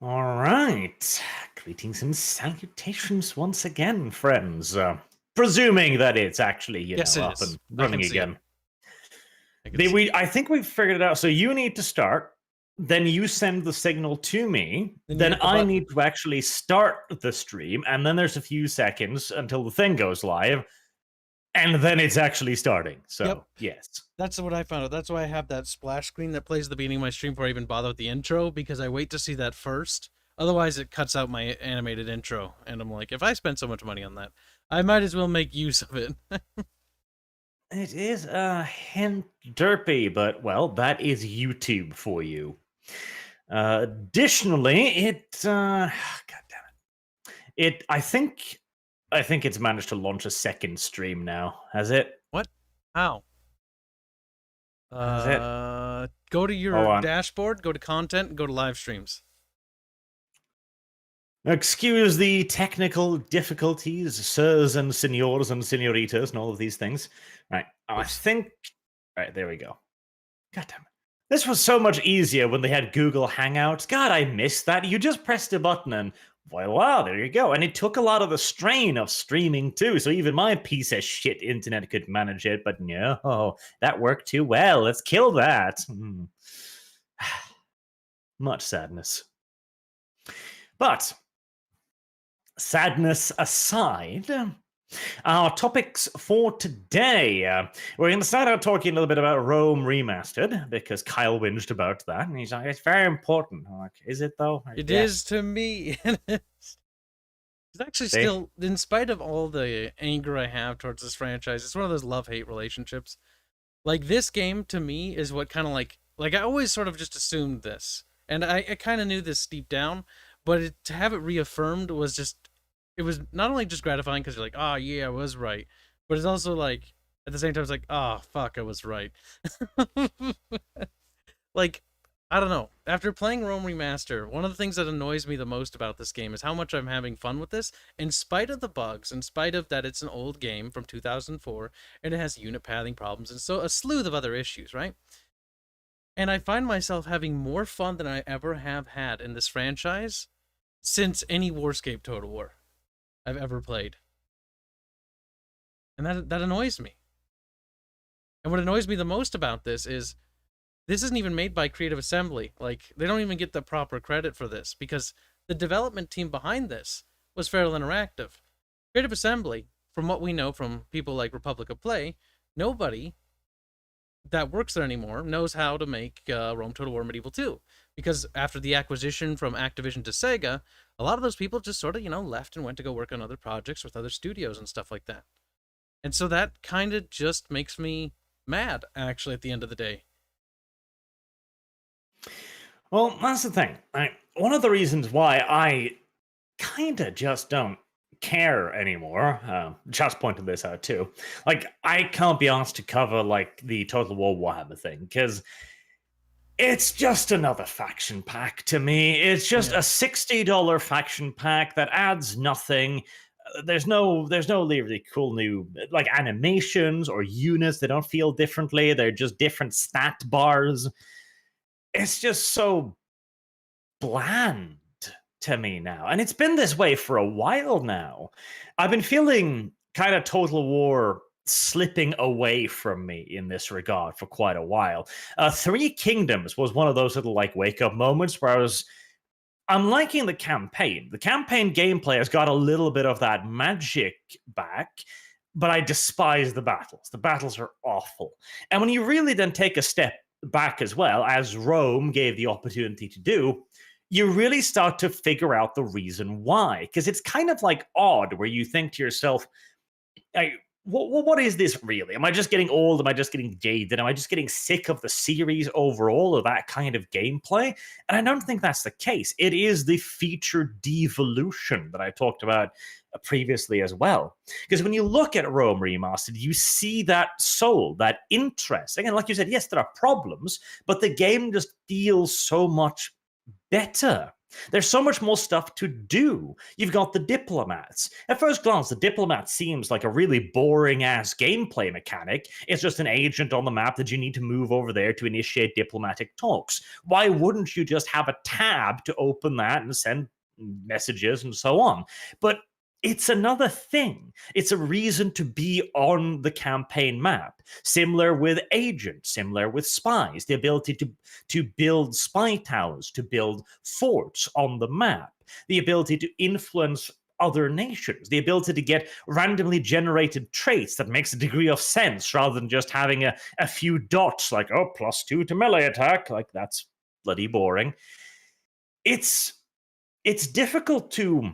All right. Greetings and salutations once again, friends. Presuming that it's actually, Yes, it up is. and I can running see it. again. I can see it. I think we've figured it out. So you need to start, then you send the signal to me, Then you then hit the I button. need to actually start the stream, and then there's a few seconds until the thing goes live, and then it's actually starting. Yep. So, yes. That's what I found out. That's why I have that splash screen that plays at the beginning of my stream before I even bother with the intro, because I wait to see that first. Otherwise, it cuts out my animated intro. And I'm like, if I spend so much money on that, I might as well make use of it. It is a hint derpy, but, well, that is YouTube for you. Additionally, God damn it. I think it's managed to launch a second stream now. Has it? What? How? Has it? Go to Hold your on. dashboard, go to content, and go to live streams. Excuse the technical difficulties, sirs and senors and senoritas, and all of these things. Right. I think. Right, there we go. God damn it. This was so much easier when they had Google Hangouts. God, I missed that. You just pressed a button and voila, there you go. And it took a lot of the strain of streaming too. So even my piece of shit internet could manage it. But no, that worked too well. Let's kill that. Much sadness. But sadness aside, our topics for today. We're going to start out talking a little bit about Rome Remastered, because Kyle whinged about that, and he's like, it's very important. I'm like, is it though? It is to me. It's actually See? still, in spite of all the anger I have towards this franchise, it's one of those love-hate relationships. Like, this game, to me, is what kind of like I always sort of just assumed this. And I kind of knew this deep down, but to have it reaffirmed was just, it was not only just gratifying because you're like, oh, yeah, I was right, but it's also like, at the same time, it's like, oh, fuck, I was right. Like, I don't know. After playing Rome Remaster, one of the things that annoys me the most about this game is how much I'm having fun with this, in spite of the bugs, in spite of that it's an old game from 2004, and it has unit pathing problems, and so a slew of other issues, right? And I find myself having more fun than I ever have had in this franchise since any Warscape Total War I've ever played. And that annoys me. And what annoys me the most about this isn't even made by Creative Assembly. Like, they don't even get the proper credit for this, because the development team behind this was Feral Interactive. Creative Assembly, from what we know from people like Republic of Play, nobody that works there anymore knows how to make Rome Total War Medieval 2. Because after the acquisition from Activision to Sega, a lot of those people just sort of, left and went to go work on other projects with other studios and stuff like that. And so that kind of just makes me mad, actually, at the end of the day. Well, that's the thing. One of the reasons why I kind of just don't care anymore. Just pointed this out too. Like, I can't be asked to cover like the Total War Warhammer thing, because it's just another faction pack to me. It's just a $60 faction pack that adds nothing. There's no really cool new like animations or units. They don't feel differently. They're just different stat bars. It's just so bland to me now. And it's been this way for a while now. I've been feeling kind of Total War slipping away from me in this regard for quite a while. Three Kingdoms was one of those little like wake up moments where I'm liking the campaign. The campaign gameplay has got a little bit of that magic back, but I despise the battles. The battles are awful. And when you really then take a step back as well, as Rome gave the opportunity to do, you really start to figure out the reason why. Because it's kind of like odd where you think to yourself, what is this really? Am I just getting old? Am I just getting jaded? Am I just getting sick of the series overall, or that kind of gameplay? And I don't think that's the case. It is the feature devolution that I talked about previously as well. Because when you look at Rome Remastered, you see that soul, that interest. Again, like you said, yes, there are problems, but the game just feels so much better There's so much more stuff to do. You've got the diplomats. At first glance, the diplomat seems like a really boring ass gameplay mechanic. It's just an agent on the map that you need to move over there to initiate diplomatic talks. Why wouldn't you just have a tab to open that and send messages and so on? But it's another thing. It's a reason to be on the campaign map. Similar with agents, similar with spies, the ability to build spy towers, to build forts on the map, the ability to influence other nations, the ability to get randomly generated traits that makes a degree of sense rather than just having a few dots like, oh, +2 to melee attack. Like, that's bloody boring. It's difficult to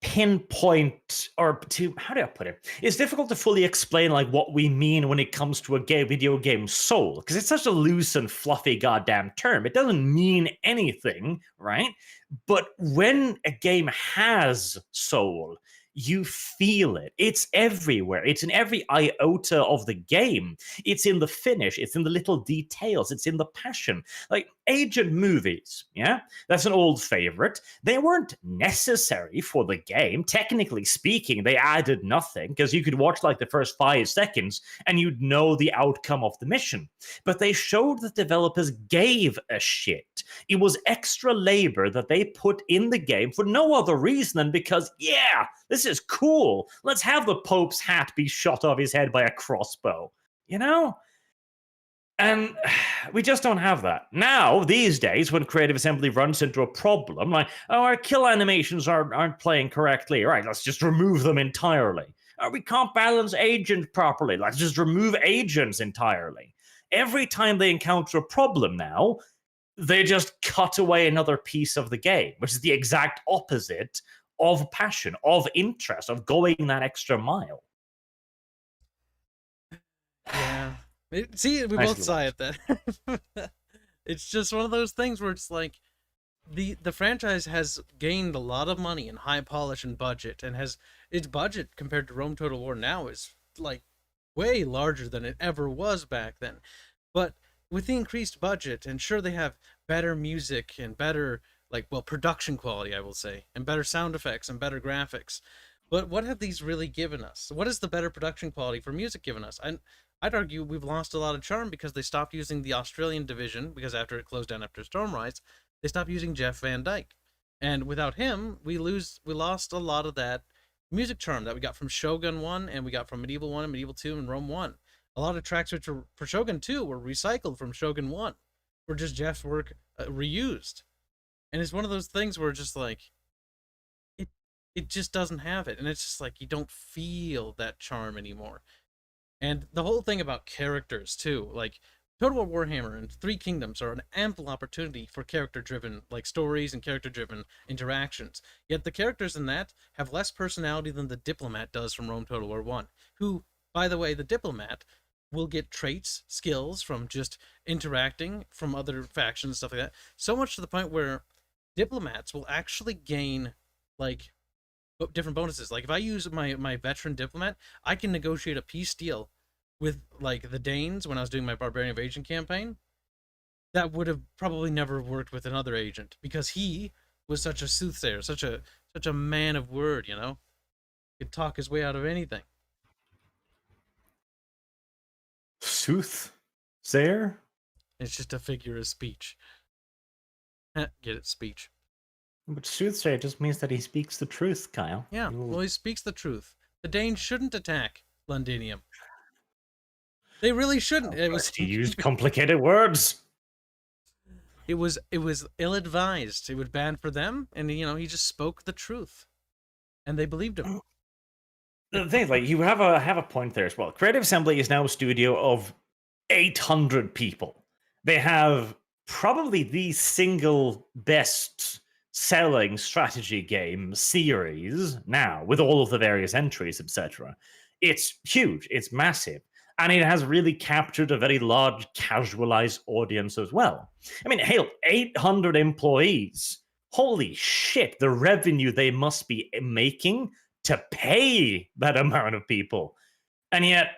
pinpoint, or to, how do I put it? It's difficult to fully explain like what we mean when it comes to a video game soul, because it's such a loose and fluffy goddamn term. It doesn't mean anything, right? But when a game has soul, you feel it. It's everywhere. It's in every iota of the game. It's in the finish. It's in the little details. It's in the passion. Like agent movies, yeah? That's an old favorite. They weren't necessary for the game. Technically speaking, they added nothing because you could watch like the first 5 seconds and you'd know the outcome of the mission. But they showed that developers gave a shit. It was extra labor that they put in the game for no other reason than because, yeah, this is cool. Let's have the Pope's hat be shot off his head by a crossbow, you know? And we just don't have that. Now, these days, when Creative Assembly runs into a problem, like, oh, our kill animations aren't playing correctly, right, let's just remove them entirely. Oh, we can't balance agent properly, let's just remove agents entirely. Every time they encounter a problem now, they just cut away another piece of the game, which is the exact opposite of passion, of interest, of going that extra mile. Yeah. See, we both sigh at that. It's just one of those things where it's like the franchise has gained a lot of money and high polish and budget, and has its budget compared to Rome Total War now is like way larger than it ever was back then. But with the increased budget, and sure, they have better music and better, like, well, production quality, I will say, and better sound effects and better graphics. But what have these really given us? What has the better production quality for music given us? And I'd argue we've lost a lot of charm because they stopped using the Australian division, because after it closed down after Stormrise, they stopped using Jeff Van Dyke. And without him, we lost a lot of that music charm that we got from Shogun 1 and we got from Medieval 1 and Medieval 2 and Rome 1. A lot of tracks which were for Shogun 2 were recycled from Shogun 1. Were just Jeff's work reused. And it's one of those things where just like it just doesn't have it, and it's just like you don't feel that charm anymore. And the whole thing about characters too, like Total War Warhammer and Three Kingdoms are an ample opportunity for character-driven like stories and character-driven interactions. Yet the characters in that have less personality than the diplomat does from Rome Total War 1, who, by the way, the diplomat will get traits, skills from just interacting from other factions, stuff like that. So much to the point where diplomats will actually gain like different bonuses. Like if I use my veteran diplomat, I can negotiate a peace deal with like the Danes when I was doing my Barbarian Invasion campaign. That would have probably never worked with another agent because he was such a soothsayer, such a man of word, you know? Could talk his way out of anything. Soothsayer? It's just a figure of speech. Get it? Speech. But soothsayer just means that he speaks the truth, Kyle. Yeah, well, he speaks the truth. The Danes shouldn't attack Londinium. They really shouldn't. It was he used complicated words. It was ill-advised. It was bad for them, and you know he just spoke the truth, and they believed him. The thing is, like, you have a point there as well. Creative Assembly is now a studio of 800 people. They have probably the single best selling strategy game series now, with all of the various entries, etc. It's huge, it's massive, and it has really captured a very large casualized audience as well. I mean, hell, 800 employees. Holy shit, the revenue they must be making to pay that amount of people. And yet,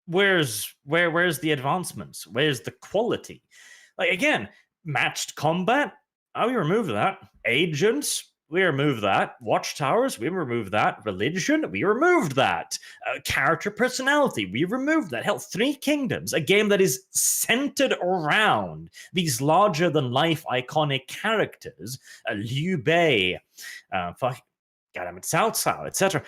where's the advancements? Where's the quality? Like, again, matched combat, we removed that. Agents, we removed that. Watchtowers, we removed that. Religion, we removed that. Character personality, we removed that. Hell, Three Kingdoms, a game that is centered around these larger than life iconic characters, Liu Bei, goddamn it, Cao Cao, etc.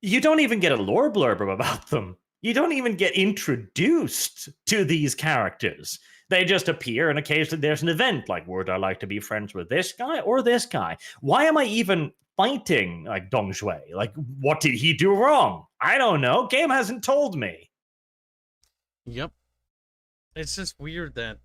You don't even get a lore blurb about them. You don't even get introduced to these characters. They just appear, and occasionally there's an event like, would I like to be friends with this guy or this guy? Why am I even fighting like Dong Zhui? Like, what did he do wrong? I don't know. Game hasn't told me. Yep. It's just weird that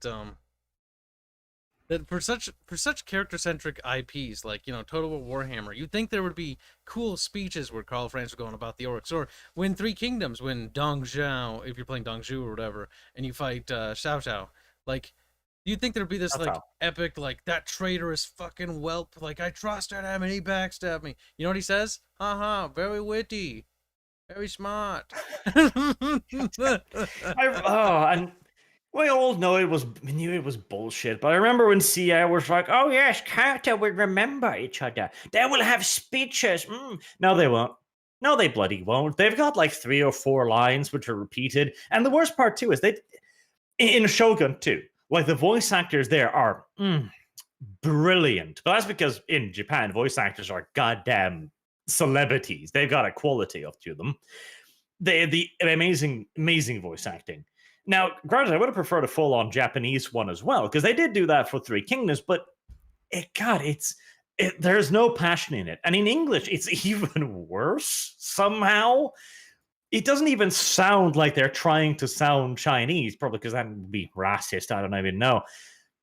that for such character-centric IPs like, Total War Warhammer, you'd think there would be cool speeches where Carl Franz was going about the orcs, or when Three Kingdoms, when Dong Zhao, if you're playing Dong Zhu or whatever, and you fight Xiao Xiao, like, you'd think there'd be this like epic, like, that traitorous fucking whelp, like, I trusted him and he backstabbed me. You know what he says? Haha, very witty, very smart. And we all know we knew it was bullshit, but I remember when CA was like, oh yes, character will remember each other. They will have speeches. No, they won't. No, they bloody won't. They've got like 3 or 4 lines which are repeated. And the worst part too is in Shogun too, like the voice actors there are brilliant. But that's because in Japan, voice actors are goddamn celebrities. They've got a quality up to them. The amazing voice acting. Now, granted, I would have preferred a full-on Japanese one as well, because they did do that for Three Kingdoms, but there's no passion in it. And in English, it's even worse somehow. It doesn't even sound like they're trying to sound Chinese, probably because that would be racist, I don't even know.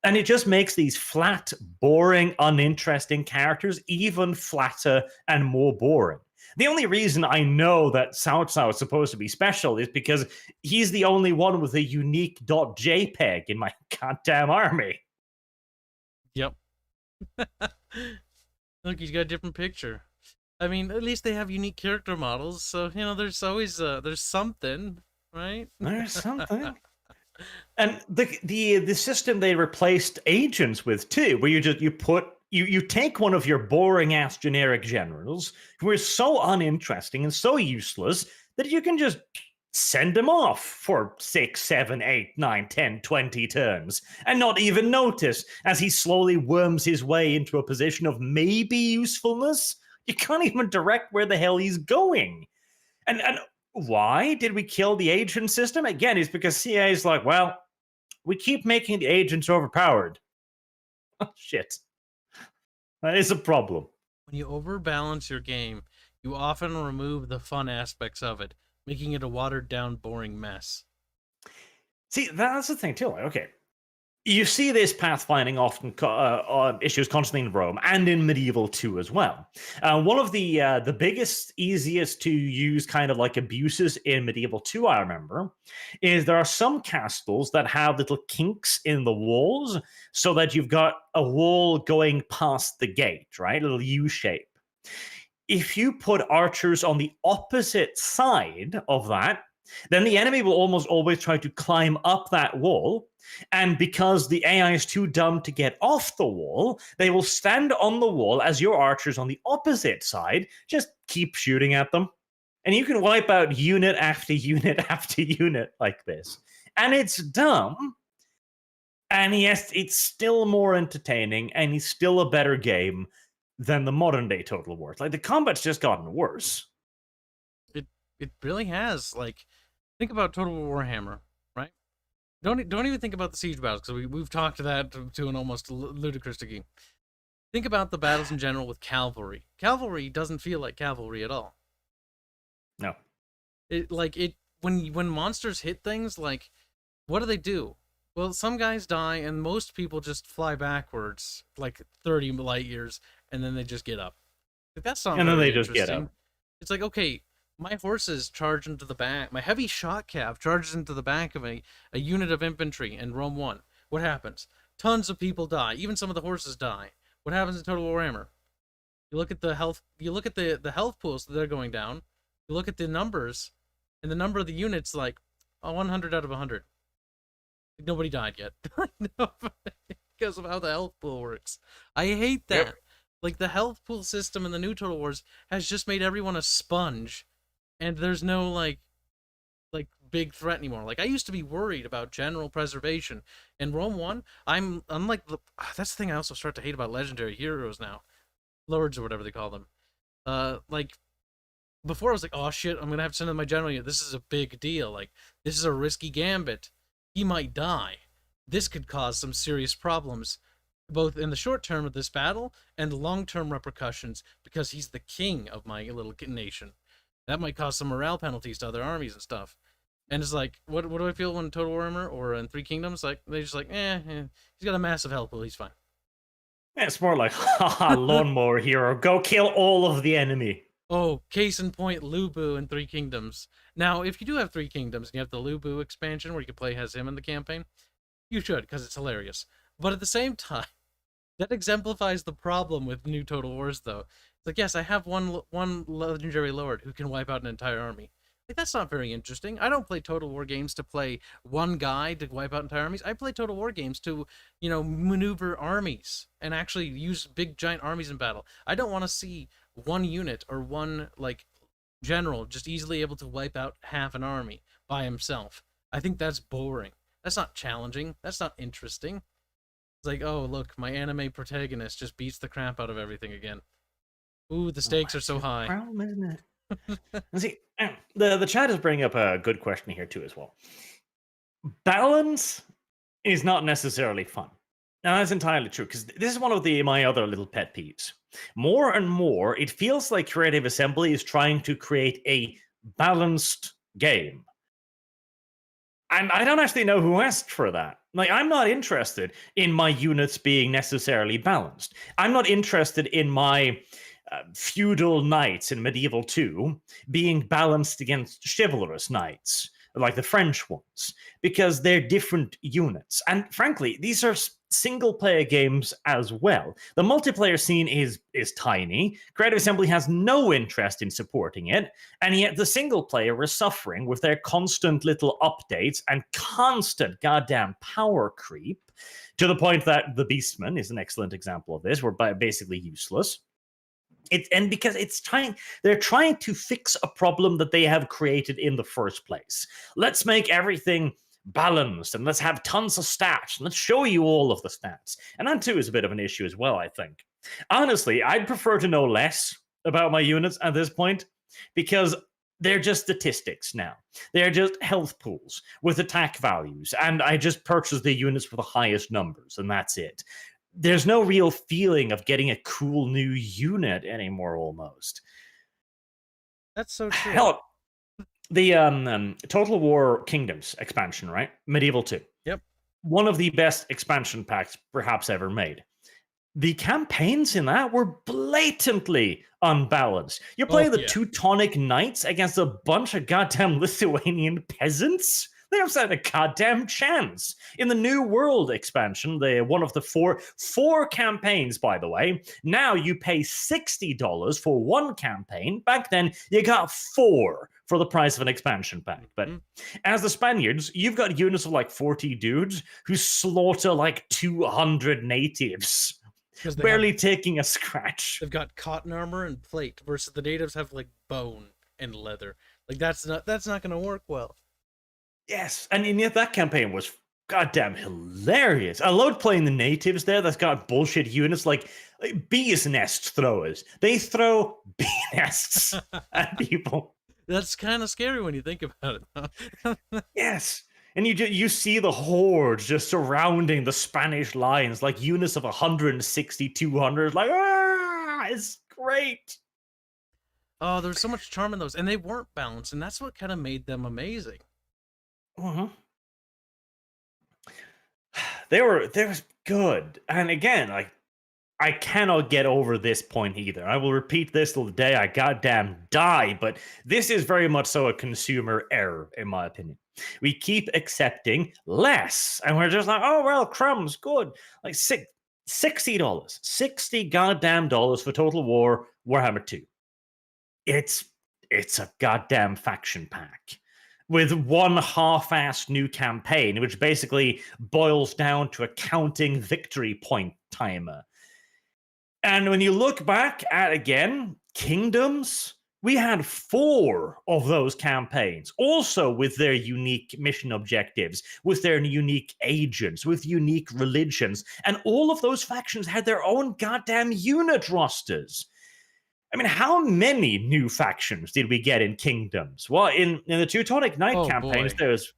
And it just makes these flat, boring, uninteresting characters even flatter and more boring. The only reason I know that Cao Cao is supposed to be special is because he's the only one with a unique .jpeg in my goddamn army. Yep. Look, he's got a different picture. I mean, at least they have unique character models, so, there's always, there's something, right? There's something. And the system they replaced agents with, too, where you take one of your boring ass generic generals who are so uninteresting and so useless that you can just send him off for 6, 7, 8, 9, 10, 20 turns and not even notice as he slowly worms his way into a position of maybe usefulness. You can't even direct where the hell he's going. And why did we kill the agent system? Again, it's because CA is like, well, we keep making the agents overpowered. Oh, shit. That is a problem. When you overbalance your game, you often remove the fun aspects of it, making it a watered-down, boring mess. See, that's the thing, too. Like, okay, you see this pathfinding often issues constantly in Rome and in Medieval 2 as well. One of the biggest, easiest to use kind of like abuses in Medieval 2, I remember, is there are some castles that have little kinks in the walls so that you've got a wall going past the gate, right? A little U shape. If you put archers on the opposite side of that, then the enemy will almost always try to climb up that wall. And because the AI is too dumb to get off the wall, they will stand on the wall as your archers on the opposite side just keep shooting at them. And you can wipe out unit after unit after unit like this. And it's dumb. And yes, it's still more entertaining, and it's still a better game than the modern day Total War. Like, the combat's just gotten worse. It really has. Like, think about Total War Warhammer, right? Don't even think about the siege battles, because we've talked to that to an almost ludicrous degree. Think about the battles in general with cavalry. Cavalry doesn't feel like cavalry at all. No. When monsters hit things, like, what do? Well, some guys die, and most people just fly backwards like 30 light years, and then they just get up. Like, that's not. And then they just get up. It's like, okay, my horses charge into the back. My heavy shot cav charges into the back of a unit of infantry in Rome 1. What happens? Tons of people die. Even some of the horses die. What happens in Total Warhammer? You look at the health. You look at the health pools that they're going down. You look at the numbers, and the number of the units, like 100 out of 100. Nobody died yet. because of how the health pool works. I hate that. Yep. Like, the health pool system in the new Total Wars has just made everyone a sponge, and there's no, like big threat anymore. Like, I used to be worried about general preservation. In Rome 1, I'm unlike that's the thing I also start to hate about legendary heroes now. Lords or whatever they call them. Like, before I was like, oh shit, I'm gonna have to send in my general unit. This is a big deal. Like, this is a risky gambit. He might die. This could cause some serious problems, both in the short term of this battle and the long-term repercussions, because he's the king of my little nation. That might cause some morale penalties to other armies and stuff. And it's like, what do I feel when Total Warhammer or in Three Kingdoms? Like, they just like, he's got a massive health pool, he's fine. Yeah, it's more like, haha, lawnmower hero, go kill all of the enemy. Oh, case in point, Lubu in Three Kingdoms. Now, if you do have Three Kingdoms and you have the Lubu expansion where you can play as him in the campaign, you should, because it's hilarious. But at the same time, that exemplifies the problem with new Total Wars, though. It's like, yes, I have one legendary lord who can wipe out an entire army. Like, that's not very interesting. I don't play Total War games to play one guy to wipe out entire armies. I play Total War games to, maneuver armies and actually use big giant armies in battle. I don't want to see one unit or one, general just easily able to wipe out half an army by himself. I think that's boring. That's not challenging. That's not interesting. It's like, oh, look, my anime protagonist just beats the crap out of everything again. Ooh, the stakes are so high. Problem, isn't it? See, the chat is bringing up a good question here too as well. Balance is not necessarily fun. Now that's entirely true, because this is one of my other little pet peeves. More and more, it feels like Creative Assembly is trying to create a balanced game. And I don't actually know who asked for that. Like, I'm not interested in my units being necessarily balanced. I'm not interested in my feudal knights in Medieval 2 being balanced against chivalrous knights, like the French ones, because they're different units. And frankly, these are single-player games as well. The multiplayer scene is tiny. Creative Assembly has no interest in supporting it, and yet the single player is suffering with their constant little updates and constant goddamn power creep, to the point that the Beastmen is an excellent example of this. We're basically useless. Because they're trying to fix a problem that they have created in the first place. Let's make everything balanced, and let's have tons of stats, and let's show you all of the stats. And that too is a bit of an issue as well, I think. Honestly, I'd prefer to know less about my units at this point, because they're just statistics now. They're just health pools with attack values, and I just purchase the units for the highest numbers, and that's it. There's no real feeling of getting a cool new unit anymore, almost. That's so true. Hell, the Total War Kingdoms expansion, right? Medieval 2. Yep. One of the best expansion packs perhaps ever made. The campaigns in that were blatantly unbalanced. You're playing the Teutonic Knights against a bunch of goddamn Lithuanian peasants? They don't stand a goddamn chance. In the New World expansion, one of the four campaigns, by the way, now you pay $60 for one campaign. Back then, you got 4 for the price of an expansion pack. But as the Spaniards, you've got units of like 40 dudes who slaughter like 200 natives, barely taking a scratch. They've got cotton armor and plate, versus the natives have like bone and leather. Like, that's not going to work well. Yes, and yet that campaign was goddamn hilarious. I loved playing the natives there that's got bullshit units like bees nest throwers. They throw bee nests at people. That's kind of scary when you think about it. Yes, and you see the hordes just surrounding the Spanish lines, like units of 160, 200, like, it's great. Oh, there's so much charm in those, and they weren't balanced, and that's what kind of made them amazing. They were good, and again, like, I cannot get over this point either. I will repeat this till the day I goddamn die, but this is very much so a consumer error, in my opinion. We keep accepting less, and we're just like, oh well, crumbs, good. Like $60, $60 goddamn dollars for Total War Warhammer 2. It's a goddamn faction pack with one half-assed new campaign, which basically boils down to a counting victory point timer. And when you look back at, again, Kingdoms, we had 4 of those campaigns, also with their unique mission objectives, with their unique agents, with unique religions, and all of those factions had their own goddamn unit rosters. I mean, how many new factions did we get in Kingdoms? Well, in the Teutonic Knight Oh, campaigns, boy. there's,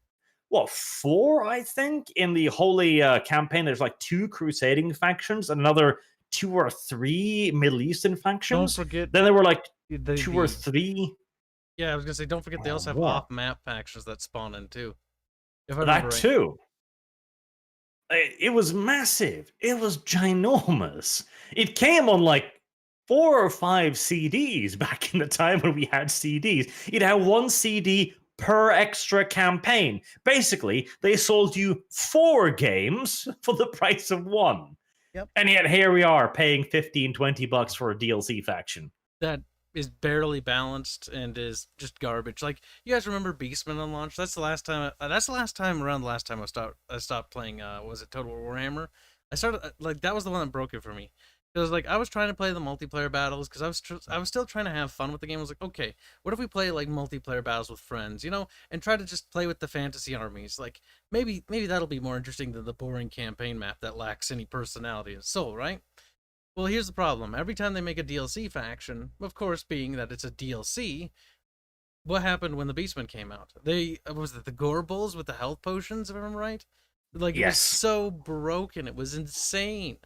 what, 4, I think? In the Holy campaign, there's like 2 Crusading factions, another 2 or 3 Middle Eastern factions. Don't forget Then there were like the 2 or 3. yeah, I was gonna say, don't forget they also have more. off-map factions that spawn in too. If I remember That right. too. It was massive. It was ginormous. It came on like 4 or 5 CDs back in the time when we had CDs. It had 1 CD per extra campaign. Basically, they sold you 4 games for the price of 1. Yep. And yet here we are paying $15-20 for a DLC faction. That is barely balanced and is just garbage. Like, you guys remember Beastman on launch? That's the last time. That's the last time I stopped playing. Was it Total Warhammer? I started like that was the one that broke it for me. Because like I was trying to play the multiplayer battles because I was still trying to have fun with the game. I was like, okay, what if we play like multiplayer battles with friends, and try to just play with the fantasy armies? Like maybe that'll be more interesting than the boring campaign map that lacks any personality and soul, right? Well, here's the problem. Every time they make a DLC faction, of course, being that it's a DLC, what happened when the Beastmen came out? Was it the Gore Bulls with the health potions, if I remember right? Like, it was Yes. so broken. It was insane.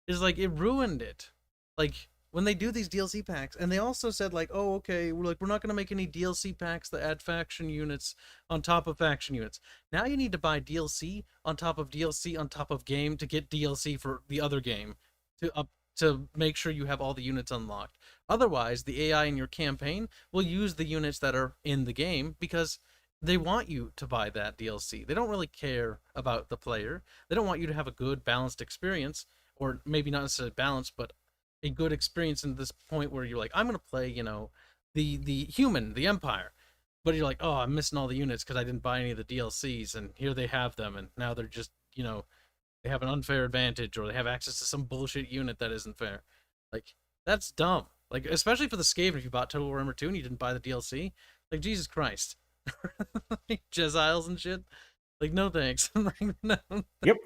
It's like, it ruined it. Like, when they do these DLC packs, and they also said, like, oh, okay, we're not going to make any DLC packs that add faction units on top of faction units. Now you need to buy DLC on top of DLC on top of game to get DLC for the other game to make sure you have all the units unlocked. Otherwise, the AI in your campaign will use the units that are in the game because they want you to buy that DLC. They don't really care about the player. They don't want you to have a good, balanced experience, or maybe not necessarily balanced, but a good experience in this point where you're like, I'm going to play, the human, the Empire. But you're like, oh, I'm missing all the units because I didn't buy any of the DLCs, and here they have them, and now they're just, they have an unfair advantage, or they have access to some bullshit unit that isn't fair. Like, that's dumb. Like, especially for the Skaven, if you bought Total Warhammer 2 and you didn't buy the DLC. Like, Jesus Christ. Jezziles and shit. Like, no thanks. Like, no. Yep.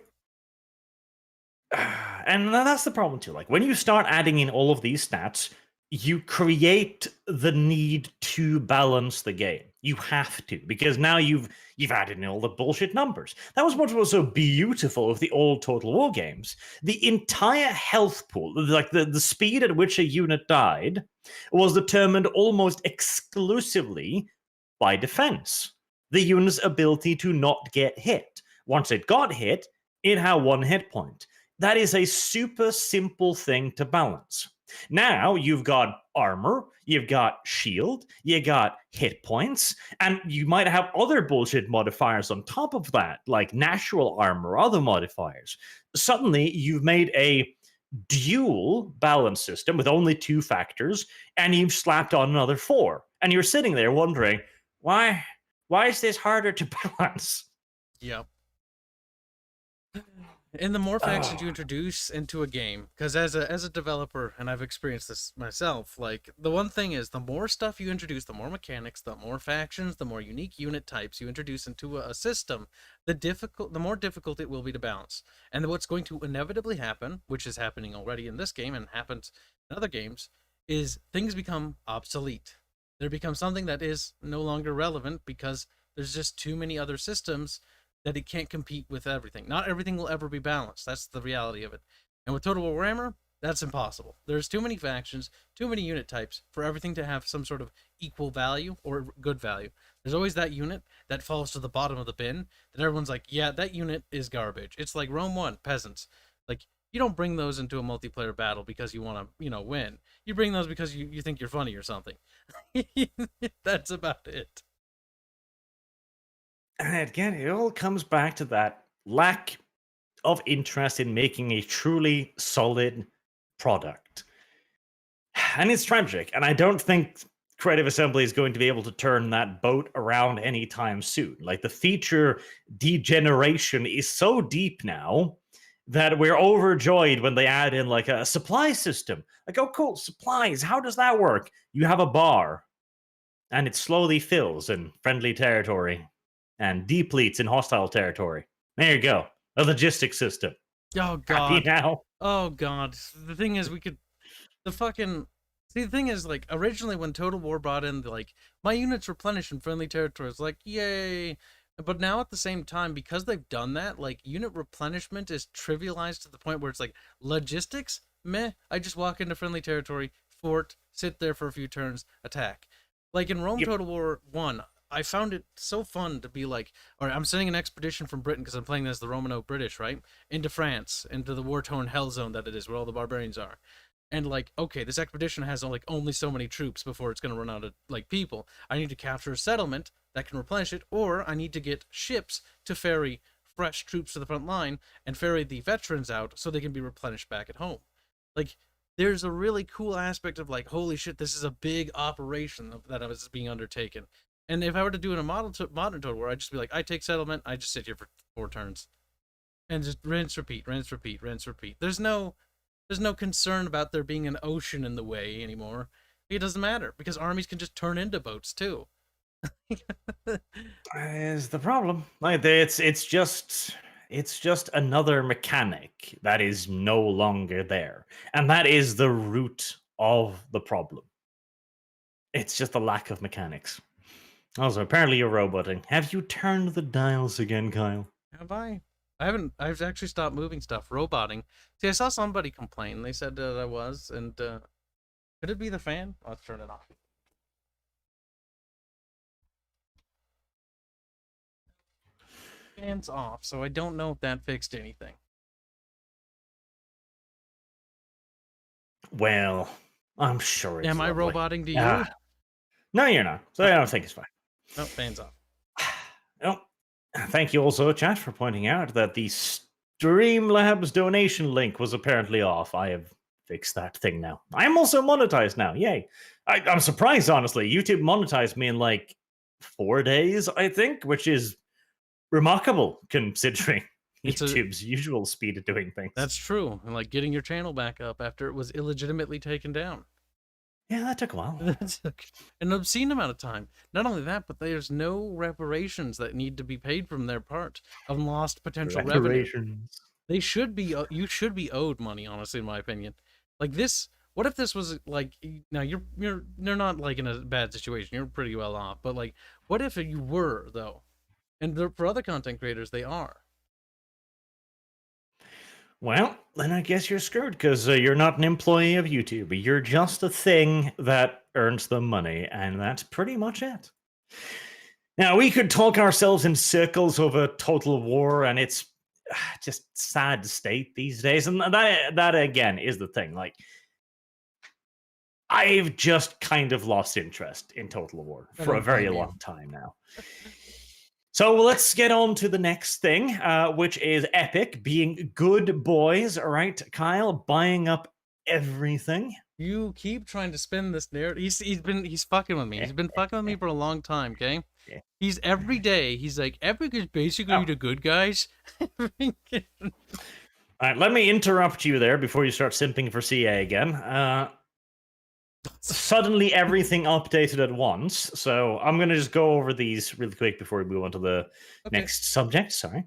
And that's the problem too. Like when you start adding in all of these stats, you create the need to balance the game. You have to, because now you've added in all the bullshit numbers. That was what was so beautiful of the old Total War games. The entire health pool, like the speed at which a unit died, was determined almost exclusively by defense. The unit's ability to not get hit. Once it got hit, it had 1 hit point. That is a super simple thing to balance. Now you've got armor, you've got shield, you got hit points, and you might have other bullshit modifiers on top of that, like natural armor, other modifiers. Suddenly, you've made a dual balance system with only 2 factors, and you've slapped on another 4. And you're sitting there wondering, why is this harder to balance? Yep. And the more factions you introduce into a game, because as a developer, and I've experienced this myself, like the one thing is the more stuff you introduce, the more mechanics, the more factions, the more unique unit types you introduce into a system, the more difficult it will be to balance. And what's going to inevitably happen, which is happening already in this game and happens in other games, is things become obsolete. There becomes something that is no longer relevant because there's just too many other systems that it can't compete with everything. Not everything will ever be balanced. That's the reality of it. And with Total War Warhammer, that's impossible. There's too many factions, too many unit types for everything to have some sort of equal value or good value. There's always that unit that falls to the bottom of the bin that everyone's like, yeah, that unit is garbage. It's like Rome 1, peasants. Like, you don't bring those into a multiplayer battle because you want to, win. You bring those because you think you're funny or something. That's about it. And again, it all comes back to that lack of interest in making a truly solid product. And it's tragic. And I don't think Creative Assembly is going to be able to turn that boat around anytime soon. Like, the feature degeneration is so deep now that we're overjoyed when they add in like a supply system. Like, oh, cool, supplies. How does that work? You have a bar, and it slowly fills in friendly territory and depletes in hostile territory. There you go. A logistics system. Oh Happy god. now? Oh god. The thing is, the thing is, like, originally when Total War brought in like my units replenish in friendly territories, like, yay. But now at the same time, because they've done that, like, unit replenishment is trivialized to the point where it's like logistics, meh. I just walk into friendly territory, fort, sit there for a few turns, attack. Like in Rome Yep. Total War 1, I found it so fun to be like, all right, I'm sending an expedition from Britain because I'm playing as the Romano-British, right? Into France, into the war-torn hell zone that it is, where all the barbarians are. And like, okay, this expedition has like only so many troops before it's gonna run out of like people. I need to capture a settlement that can replenish it, or I need to get ships to ferry fresh troops to the front line and ferry the veterans out so they can be replenished back at home. Like, there's a really cool aspect of like, holy shit, this is a big operation that is being undertaken. And if I were to do it in a modern Total War, I'd just be like, I take settlement, I just sit here for 4 turns, and just rinse, repeat, rinse, repeat, rinse, repeat. There's no concern about there being an ocean in the way anymore. It doesn't matter because armies can just turn into boats too. Is the problem. Like, it's just another mechanic that is no longer there. And that is the root of the problem. It's just a lack of mechanics. Also, apparently you're roboting. Have you turned the dials again, Kyle? Have I? I haven't. I've actually stopped moving stuff. Roboting. See, I saw somebody complain. They said that I was, and could it be the fan? Let's turn it off. Fan's off, so I don't know if that fixed anything. Well, I'm sure it's Am I lovely. roboting to you? No, you're not. So I don't think it's fine. No, fan's off. Oh, thank you also, chat, for pointing out that the Streamlabs donation link was apparently off. I have fixed that thing now. I'm also monetized now. Yay. I'm surprised, honestly. YouTube monetized me in like 4 days, I think, which is remarkable considering YouTube's usual speed of doing things. That's true. And like getting your channel back up after it was illegitimately taken down. Yeah, that took a while. That took an obscene amount of time. Not only that, but there's no reparations that need to be paid from their part of lost potential revenue. They should be. You should be owed money, honestly, in my opinion. Like this. What if this was like? Now you're not like in a bad situation. You're pretty well off. But like, what if you were though? And for other content creators, they are. Well, then I guess you're screwed because you're not an employee of YouTube. You're just a thing that earns them money, and that's pretty much it. Now, we could talk ourselves in circles over Total War, and it's just sad state these days. And that again is the thing. Like, I've just kind of lost interest in Total War for a very long time now. So let's get on to the next thing, which is Epic being good boys, right, Kyle? Buying up everything. You keep trying to spin this narrative. He's fucking with me. He's been fucking with me for a long time, okay? Yeah. He's every day, he's like, Epic is basically the good guys. All right, let me interrupt you there before you start simping for CA again. Suddenly everything updated at once, so I'm going to just go over these really quick before we move on to the next subject. Sorry.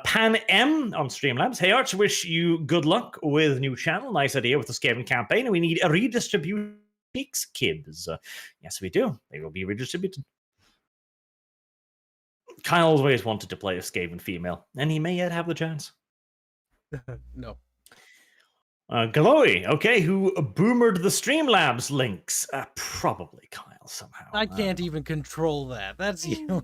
Pan M on Streamlabs. Hey Arch, wish you good luck with new channel. Nice idea with the Skaven campaign. We need a redistribute peaks, kids. Yes, we do. They will be redistributed. Kyle always wanted to play a Skaven female, and he may yet have the chance. No. Glowy, okay, who boomered the Streamlabs links? Probably Kyle somehow. I can't even control that. That's you.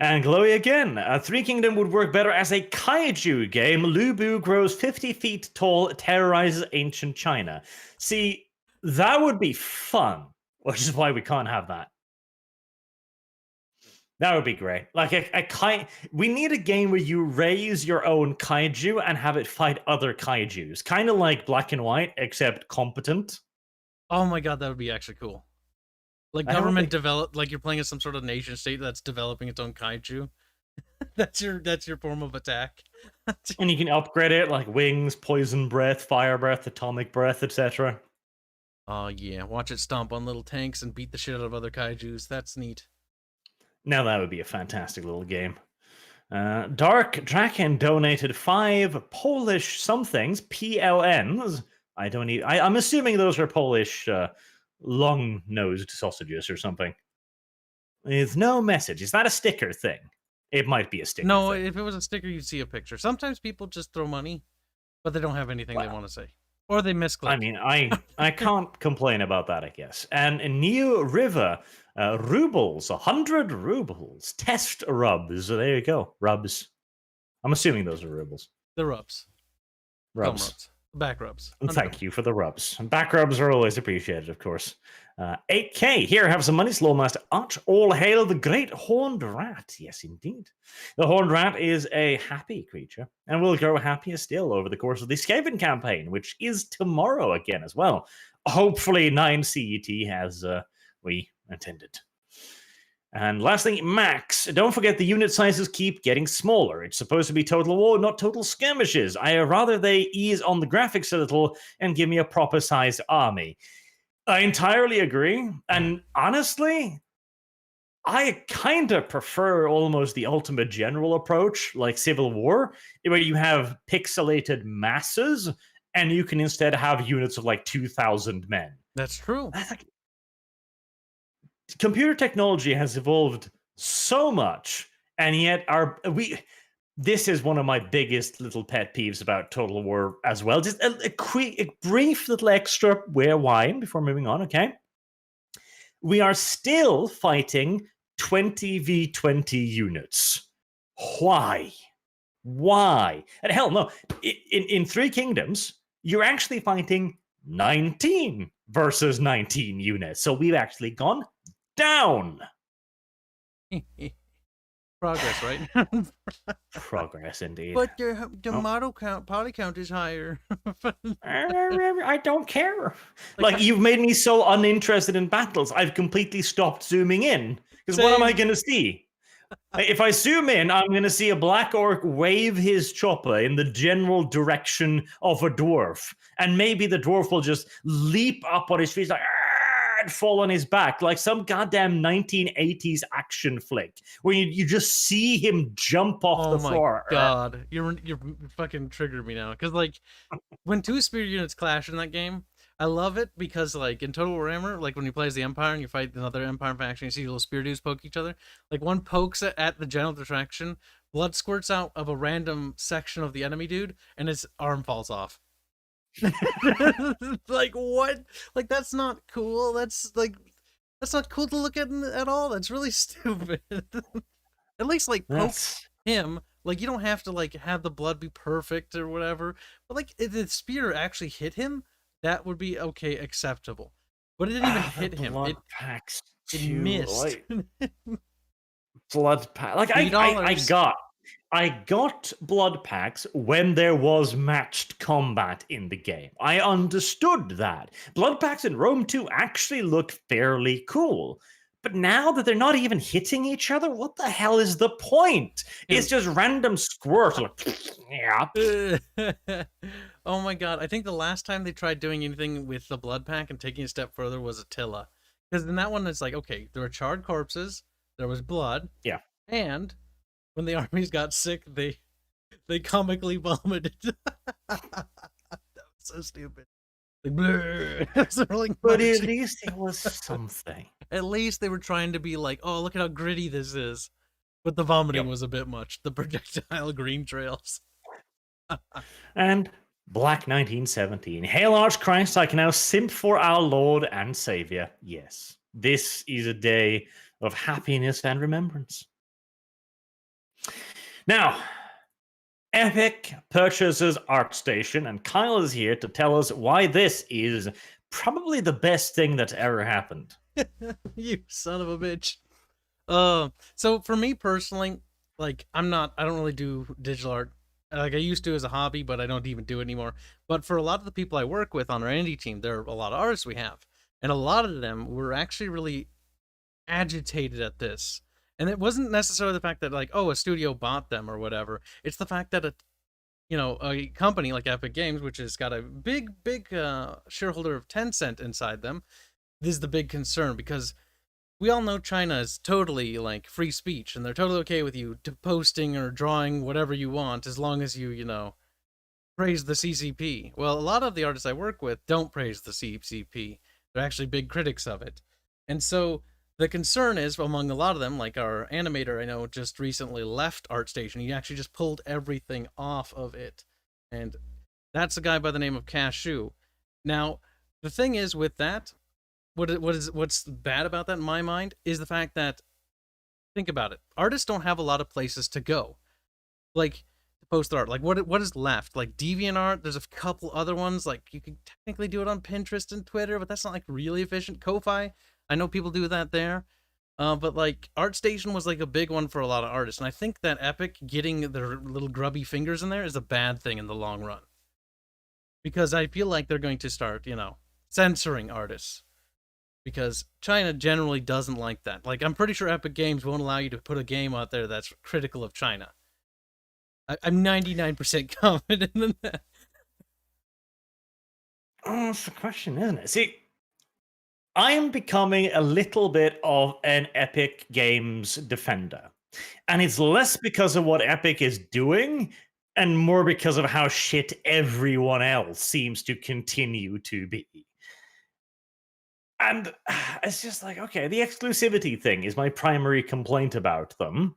And Glowy again. Three Kingdom would work better as a kaiju game. Lubu grows 50 feet tall, terrorizes ancient China. See, that would be fun, which is why we can't have that. That would be great. Like we need a game where you raise your own kaiju and have it fight other kaijus. Kind of like Black and White, except competent. Oh my god, that would be actually cool. Like I don't government think- develop, like you're playing as some sort of nation state that's developing its own kaiju. That's your form of attack. And you can upgrade it like wings, poison breath, fire breath, atomic breath, etc. Oh yeah, watch it stomp on little tanks and beat the shit out of other kaijus. That's neat. Now that would be a fantastic little game. Dark Draken donated 5 Polish somethings, PLNs. I'm assuming those are Polish long-nosed sausages or something. With no message. Is that a sticker thing? It might be a sticker No, thing. if it was a sticker, you'd see a picture. Sometimes people just throw money, but they don't have anything they Well, want to say, or they misclick. I mean, I can't complain about that, I guess. And in New River, rubles, 100 rubles. Test rubs. So there you go. Rubs. I'm assuming those are rubles. The rubs, thumb Rubs. rubs, back rubs. And thank you for the rubs. And back rubs are always appreciated, of course. 8K. Here, have some money, Slowmaster Arch. All hail the great horned rat. Yes, indeed. The horned rat is a happy creature and will grow happier still over the course of the Skaven campaign, which is tomorrow again as well. Hopefully, 9 CET as we intended. And lastly, Max. Don't forget the unit sizes keep getting smaller. It's supposed to be total war, not total skirmishes. I rather they ease on the graphics a little and give me a proper sized army. I entirely agree. And honestly, I kind of prefer almost the ultimate general approach, like Civil War, where you have pixelated masses and you can instead have units of like 2,000 men. That's true. That's like, computer technology has evolved so much, and yet this is one of my biggest little pet peeves about Total War as well. Just a brief little extra wine before moving on, okay? We are still fighting 20v20 units. Why? And hell no, in Three Kingdoms, you're actually fighting 19 versus 19 units. So we've actually gone down. Progress, right? Progress indeed. But the model count, poly count is higher. I don't care. Like, you've made me so uninterested in battles. I've completely stopped zooming in. Because what am I going to see? If I zoom in, I'm going to see a black orc wave his chopper in the general direction of a dwarf. And maybe the dwarf will just leap up on his feet like, and fall on his back like some goddamn 1980s action flick where you just see him jump off the floor. Oh my god, you're fucking triggered me now. Because like when two spear units clash in that game, I love it because like in Total Warhammer, like when you play as the Empire and you fight another Empire faction, you see little spear dudes poke each other. Like one pokes at the general direction, blood squirts out of a random section of the enemy dude, and his arm falls off. Like what? Like that's not cool. That's not cool to look at all. That's really stupid. At least like poke him. Like you don't have to like have the blood be perfect or whatever. But like if the spear actually hit him, that would be okay, acceptable. But it didn't even hit him. It missed. Blood pack. Like I got blood packs when there was matched combat in the game. I understood that. Blood packs in Rome 2 actually look fairly cool. But now that they're not even hitting each other, what the hell is the point? It's just random squirts. Oh my god. I think the last time they tried doing anything with the blood pack and taking a step further was Attila. Because in that one, it's like, okay, there were charred corpses, there was blood. Yeah. And when the armies got sick, they comically vomited. That was so stupid. Like, but at least it was something. At least they were trying to be like, oh, look at how gritty this is. But the vomiting was a bit much. The projectile green trails. And Black 1917. Hail Arch Christ, I can now simp for our Lord and Savior. Yes, this is a day of happiness and remembrance. Now, Epic purchases ArtStation, and Kyle is here to tell us why this is probably the best thing that's ever happened. You son of a bitch. So for me personally, like I don't really do digital art. Like I used to as a hobby, but I don't even do it anymore. But for a lot of the people I work with on our indie team, there are a lot of artists we have. And a lot of them were actually really agitated at this. And it wasn't necessarily the fact that, like, oh, a studio bought them or whatever. It's the fact that a company like Epic Games, which has got a big shareholder of Tencent inside them, this is the big concern, because we all know China is totally like free speech, and they're totally okay with you posting or drawing whatever you want as long as you praise the CCP. Well, a lot of the artists I work with don't praise the CCP. They're actually big critics of it. And so the concern is, among a lot of them, like our animator I know just recently left ArtStation. He actually just pulled everything off of it. And that's a guy by the name of Cashew. Now, the thing is with that, what's bad about that in my mind is the fact that, think about it, artists don't have a lot of places to go, like, to post art. Like, what is left? Like DeviantArt, there's a couple other ones. Like, you could technically do it on Pinterest and Twitter, but that's not like really efficient. Ko-Fi, I know people do that there. But like ArtStation was like a big one for a lot of artists, and I think that Epic getting their little grubby fingers in there is a bad thing in the long run, because I feel like they're going to start, censoring artists, because China generally doesn't like that. Like, I'm pretty sure Epic Games won't allow you to put a game out there that's critical of China. I'm 99% confident in that. Oh, that's the question, isn't it? See, I am becoming a little bit of an Epic Games defender. And it's less because of what Epic is doing and more because of how shit everyone else seems to continue to be. And it's just like, okay, the exclusivity thing is my primary complaint about them.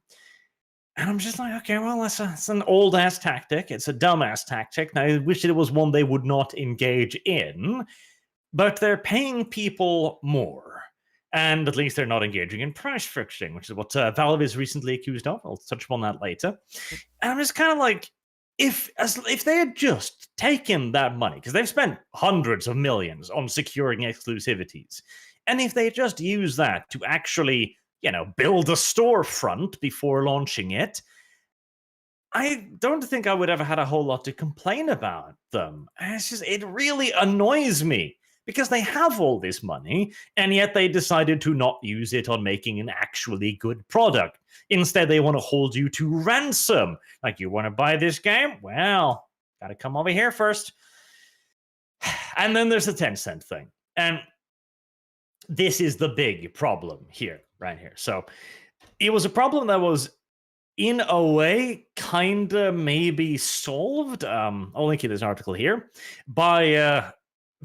And I'm just like, okay, well, that's an old ass tactic. It's a dumbass tactic. And I wish it was one they would not engage in, but they're paying people more. And at least they're not engaging in price fixing, which is what Valve is recently accused of. I'll touch upon that later. And I'm just kind of like, if they had just taken that money, because they've spent hundreds of millions on securing exclusivities, and if they just use that to actually, build a storefront before launching it, I don't think I would ever had a whole lot to complain about them. It's just, it really annoys me because they have all this money, and yet they decided to not use it on making an actually good product. Instead, they want to hold you to ransom. Like, you want to buy this game? Well, got to come over here first. And then there's the Tencent thing. And this is the big problem here, right here. So it was a problem that was, in a way, kind of maybe solved. I'll link you this article here by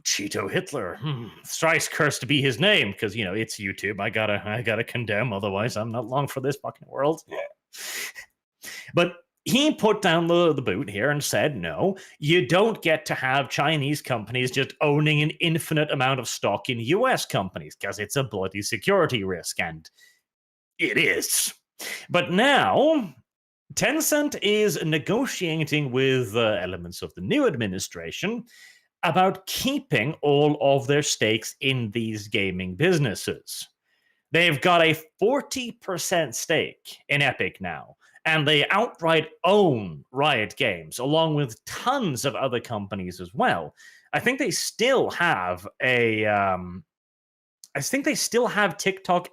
Cheeto Hitler. Thrice cursed to be his name, because it's YouTube. I gotta condemn, otherwise I'm not long for this fucking world. But he put down the boot here and said, no, you don't get to have Chinese companies just owning an infinite amount of stock in US companies, because it's a bloody security risk, and it is. But now Tencent is negotiating with elements of the new administration about keeping all of their stakes in these gaming businesses. They've got a 40% stake in Epic now, and they outright own Riot Games, along with tons of other companies as well. I think they still have TikTok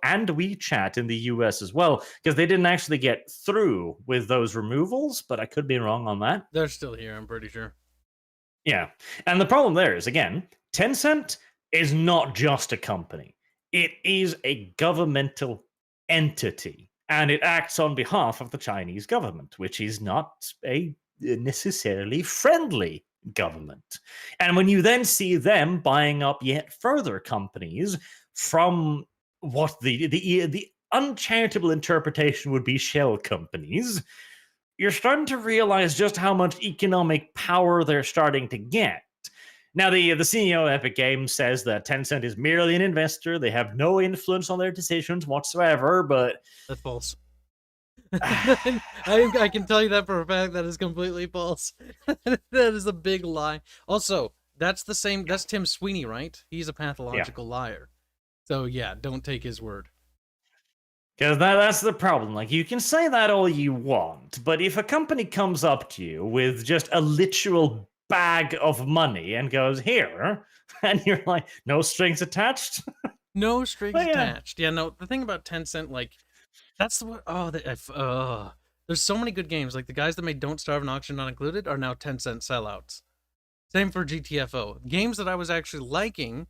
and WeChat in the US as well, because they didn't actually get through with those removals, but I could be wrong on that. They're still here, I'm pretty sure. Yeah. And the problem there is, again, Tencent is not just a company. It is a governmental entity, and it acts on behalf of the Chinese government, which is not a necessarily friendly government. And when you then see them buying up yet further companies from what the uncharitable interpretation would be shell companies, you're starting to realize just how much economic power they're starting to get. Now, the CEO of Epic Games says that Tencent is merely an investor. They have no influence on their decisions whatsoever, but... That's false. I can tell you that for a fact. That is completely false. That is a big lie. Also, that's Tim Sweeney, right? He's a pathological liar. So yeah, don't take his word. Because that's the problem. Like, you can say that all you want, but if a company comes up to you with just a literal bag of money and goes, here. And you're like, no strings attached. No strings But yeah. attached. Yeah, no, the thing about Tencent, like, that's the there's so many good games. Like, the guys that made Don't Starve and Auction Not Included are now Tencent sellouts. Same for GTFO. Games that I was actually liking,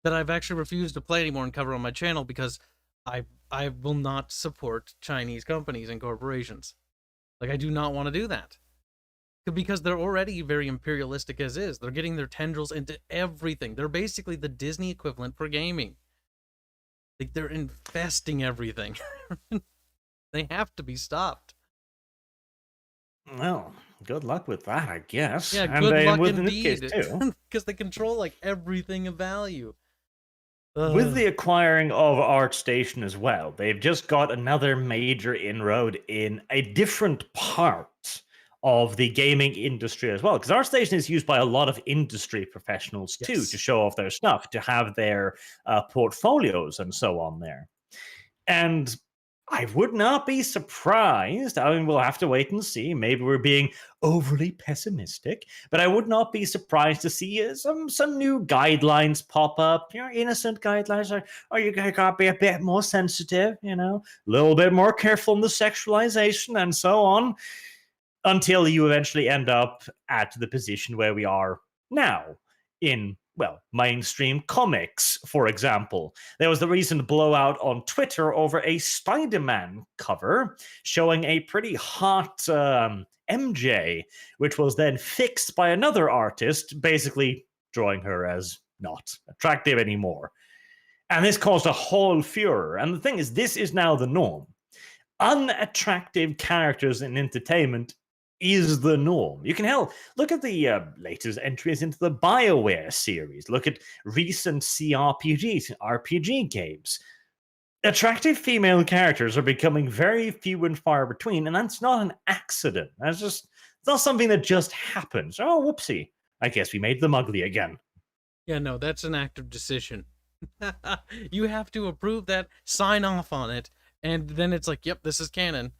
that I've actually refused to play anymore and cover on my channel because I will not support Chinese companies and corporations. Like, I do not want to do that. Because they're already very imperialistic as is. They're getting their tendrils into everything. They're basically the Disney equivalent for gaming. Like, they're infesting everything. They have to be stopped. Well, good luck with that, I guess. Yeah, and good luck in this indeed. case too. Because they control, like, everything of value. With the acquiring of ArtStation as well, they've just got another major inroad in a different part of the gaming industry as well. Because ArtStation is used by a lot of industry professionals too, Yes. to show off their stuff, to have their portfolios and so on there. And I would not be surprised. I mean, we'll have to wait and see. Maybe we're being overly pessimistic, but I would not be surprised to see some new guidelines pop up. You know, innocent guidelines are you gotta be a bit more sensitive. You know, a little bit more careful in the sexualization and so on, until you eventually end up at the position where we are now in, well, mainstream comics, for example. There was the recent blowout on Twitter over a Spider-Man cover showing a pretty hot MJ, which was then fixed by another artist, basically drawing her as not attractive anymore. And this caused a whole furor. And the thing is, this is now the norm. Unattractive characters in entertainment is the norm. You can look at the latest entries into the BioWare series. Look at recent CRPGs, RPG games. Attractive female characters are becoming very few and far between, and that's not an accident. It's not something that just happens. Oh, whoopsie. I guess we made them ugly again. Yeah, no, that's an active decision. You have to approve that, sign off on it, and then it's like, yep, this is canon.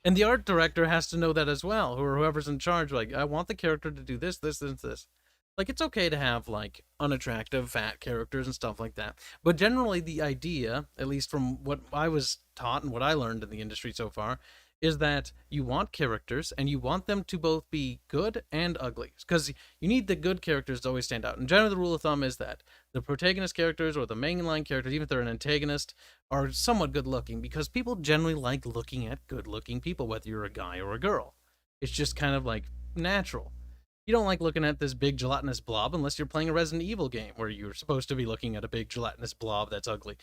And the art director has to know that as well, or whoever's in charge. Like, I want the character to do this, this, this, this. Like, it's okay to have, like, unattractive, fat characters and stuff like that. But generally, the idea, at least from what I was taught and what I learned in the industry so far, is that you want characters, and you want them to both be good and ugly. Because you need the good characters to always stand out. And generally, the rule of thumb is that the protagonist characters or the mainline characters, even if they're an antagonist, are somewhat good-looking. Because people generally like looking at good-looking people, whether you're a guy or a girl. It's just kind of, like, natural. You don't like looking at this big gelatinous blob unless you're playing a Resident Evil game where you're supposed to be looking at a big gelatinous blob that's ugly.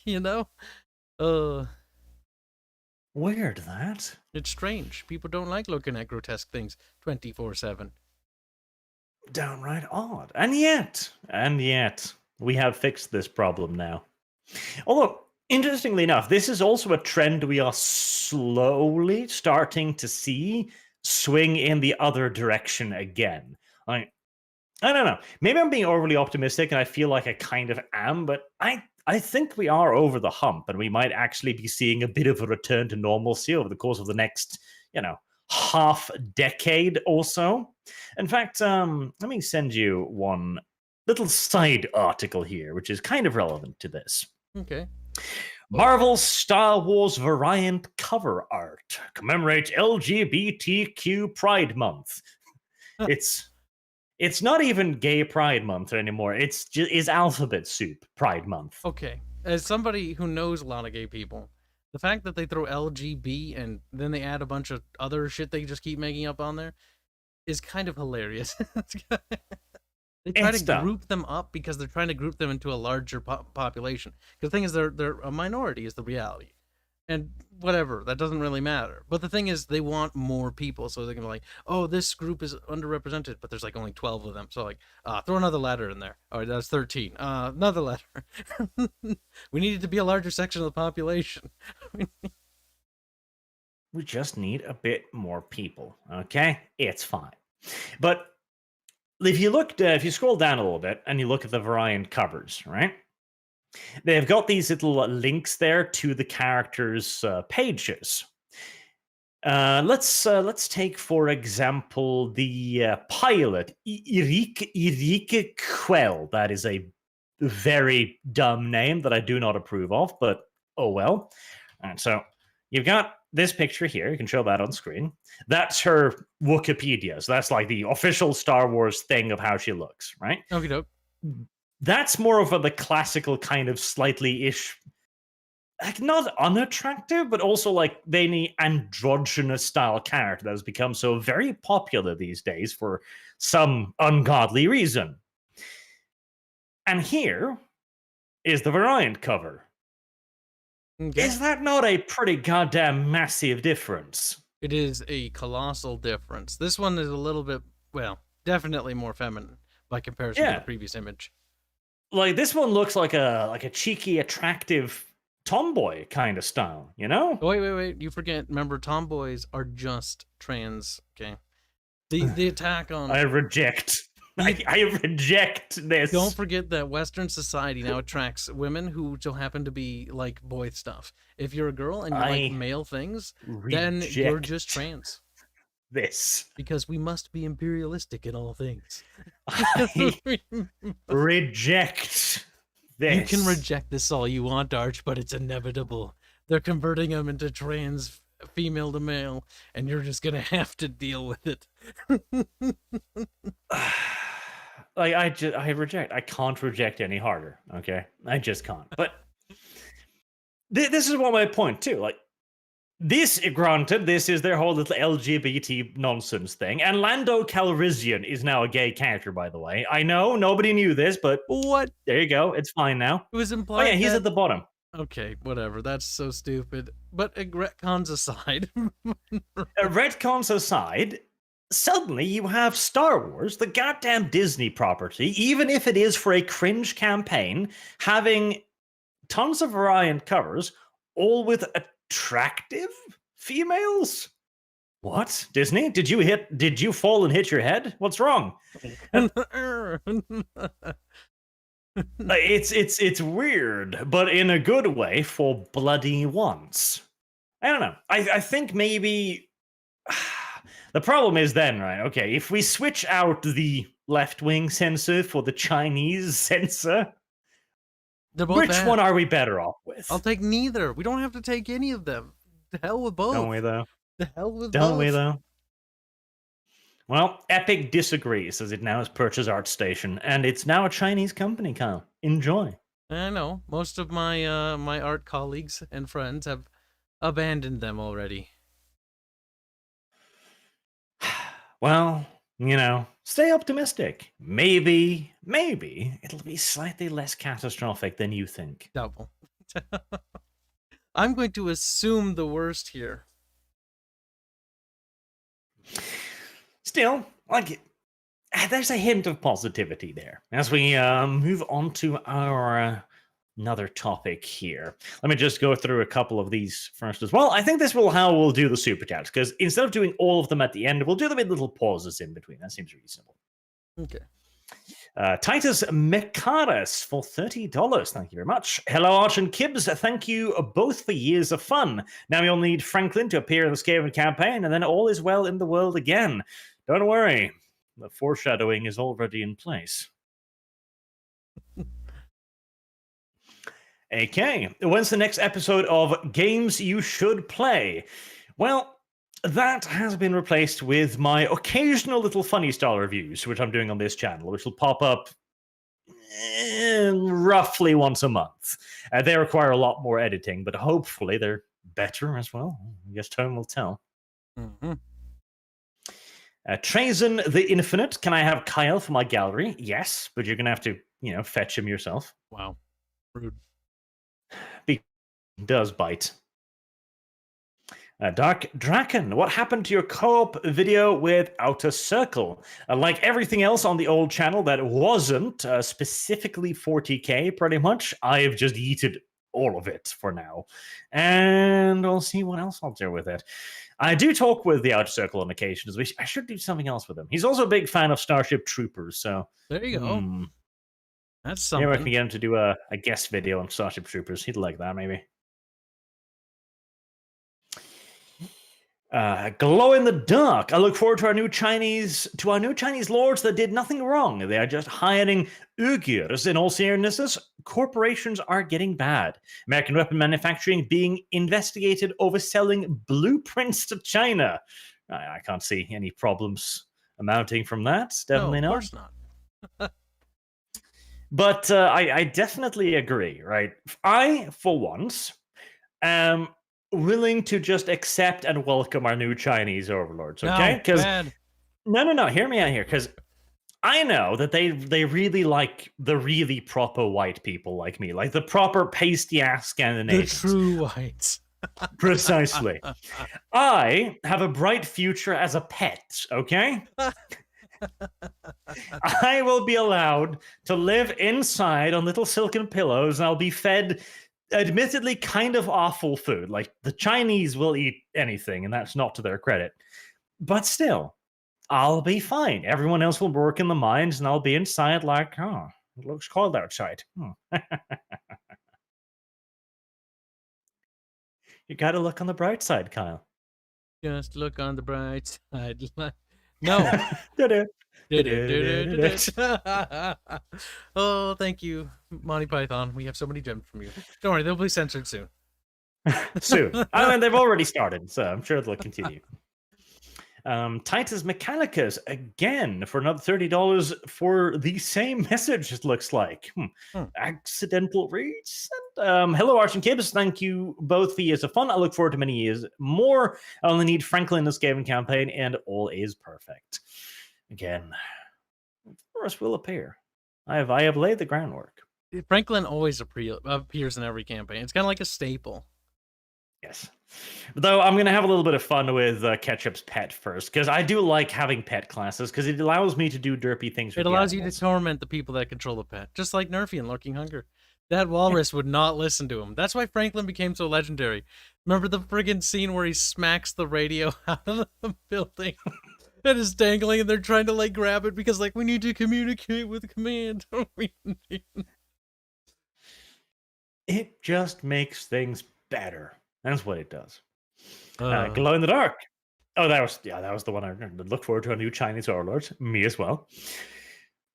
You know? Weird, that. It's strange. People don't like looking at grotesque things 24/7. Downright odd. And yet, we have fixed this problem now. Although, interestingly enough, this is also a trend we are slowly starting to see swing in the other direction again. I don't know. Maybe I'm being overly optimistic, and I feel like I kind of am, but I think we are over the hump, and we might actually be seeing a bit of a return to normalcy over the course of the next, half decade or so. In fact, let me send you one little side article here, which is kind of relevant to this. Okay. Marvel Star Wars variant cover art commemorates LGBTQ Pride Month. It's not even Gay Pride Month anymore. It's alphabet soup Pride Month. Okay. As somebody who knows a lot of gay people, the fact that they throw LGB and then they add a bunch of other shit they just keep making up on there is kind of hilarious. They try to group them up because they're trying to group them into a larger population. Because the thing is, they're a minority is the reality. And whatever, that doesn't really matter. But the thing is, they want more people, so they can be like, oh, this group is underrepresented, but there's like only 12 of them. So like, throw another letter in there. Oh, that's 13. Another letter. We need it to be a larger section of the population. We just need a bit more people, okay? It's fine. But if you scroll down a little bit and you look at the variant covers, right? They've got these little links there to the characters' pages. Let's take for example the pilot Irike Quell. That is a very dumb name that I do not approve of, but oh well. And so you've got this picture here. You can show that on screen. That's her Wikipedia. So that's like the official Star Wars thing of how she looks, right? Okie doke. That's more of the classical kind of slightly ish, like not unattractive, but also like very androgynous style character that has become so very popular these days for some ungodly reason. And here is the variant cover. Okay. Is that not a pretty goddamn massive difference? It is a colossal difference. This one is a little bit, well, definitely more feminine by comparison to the previous image. Like this one looks like a cheeky, attractive tomboy kind of style, you know? Oh, wait. You forget. Remember, tomboys are just trans. Okay. The attack on. I reject. I reject this. Don't forget that Western society now attracts women who still happen to be like boy stuff. If you're a girl and you like male things, then you're just trans. This. Because we must be imperialistic in all things. I reject this. You can reject this all you want, Arch, but it's inevitable. They're converting them into trans female to male, and you're just gonna have to deal with it. Like I reject. I can't reject any harder. Okay, I just can't. But this is one of my point too. Like this, granted, this is their whole little LGBT nonsense thing, and Lando Calrissian is now a gay character. By the way, I know nobody knew this, but what? There you go. It's fine now. It was implied. Oh yeah, he's at the bottom. Okay, whatever. That's so stupid. But retcons aside, retcons aside. Suddenly you have Star Wars, the goddamn Disney property, even if it is for a cringe campaign, having tons of variant covers, all with attractive females? What? Disney? Did you fall and hit your head? What's wrong? It's weird, but in a good way for bloody once. I don't know. I think maybe the problem is then, right? Okay, if we switch out the left-wing censor for the Chinese censor, which one are we better off with? I'll take neither. We don't have to take any of them. The hell with both. Don't we, though? The hell with both. Don't we, though? Well, Epic disagrees, as it now has purchased ArtStation, and it's now a Chinese company, Kyle. Enjoy. I know. Most of my my art colleagues and friends have abandoned them already. Well, you know, stay optimistic. Maybe it'll be slightly less catastrophic than you think. Doubtful. I'm going to assume the worst here. Still, like, there's a hint of positivity there. As we move on to our another topic here. Let me just go through a couple of these first as well. I think this will how we'll do the super chats, because instead of doing all of them at the end, we'll do them in little pauses in between. That seems reasonable. Okay. Titus Mekaris for $30. Thank you very much. Hello, Arch and Kibbs. Thank you both for years of fun. Now we all need Franklin to appear in the Skaven campaign, and then all is well in the world again. Don't worry. The foreshadowing is already in place. Okay, when's the next episode of Games You Should Play? Well, that has been replaced with my occasional little funny style reviews, which I'm doing on this channel, which will pop up roughly once a month. They require a lot more editing, but hopefully they're better as well. I guess time will tell. Mm-hmm. Trazen the Infinite. Can I have Kyle for my gallery? Yes, but you're going to have to, fetch him yourself. Wow. Rude. He does bite. Dark Draken, what happened to your co-op video with Outer Circle? Like everything else on the old channel that wasn't specifically 40k, pretty much, I've just yeeted all of it for now. And I'll see what else I'll do with it. I do talk with the Outer Circle on occasions. I should do something else with him. He's also a big fan of Starship Troopers, so... There you go. That's something. Maybe I can get him to do a guest video on Starship Troopers. He'd like that, maybe. Glow in the dark. I look forward to our new Chinese lords that did nothing wrong. They are just hiring Uyghurs. In all seriousness, corporations are getting bad. American weapon manufacturing being investigated over selling blueprints to China. I can't see any problems amounting from that. Definitely No, of not. course not. But I definitely agree, right? I, for once, am willing to just accept and welcome our new Chinese overlords, okay? No, Because bad. no, hear me out here, because I know that they really like the really proper white people like me, like the proper pasty ass The Scandinavians. true whites. Precisely. I have a bright future as a pet, okay? I will be allowed to live inside on little silken pillows, and I'll be fed admittedly kind of awful food. Like the Chinese will eat anything, and that's not to their credit. But still, I'll be fine. Everyone else will work in the mines, and I'll be inside like, oh, it looks cold outside. You gotta look on the bright side, Kyle. Just look on the bright side. No. Oh, thank you, Monty Python. We have so many gems from you. Don't worry, they'll be censored soon. Soon. I mean, they've already started, so I'm sure they'll continue. Titus Mechanicus again for another $30 for the same message. It looks like accidental reads. Hello, Arch and Kibbs. Thank you both for years of fun. I look forward to many years more. I only need Franklin in this gaming campaign, and all is perfect. Again, Forrest will appear. I have laid the groundwork. Franklin always appears in every campaign. It's kind of like a staple. Yes. Though I'm going to have a little bit of fun with Ketchup's pet first, because I do like having pet classes, because it allows me to do derpy things with It allows you animals. to torment the people that control the pet, just like Nerfy and Lurking Hunger. That walrus would not listen to him. That's why Franklin became so legendary. Remember the friggin' scene where he smacks the radio out of the building and is dangling, and they're trying to like grab it because like we need to communicate with the command. It just makes things better. That's what it does. Glow in the dark. Oh, that was the one I look forward to a new Chinese overlord. Me as well.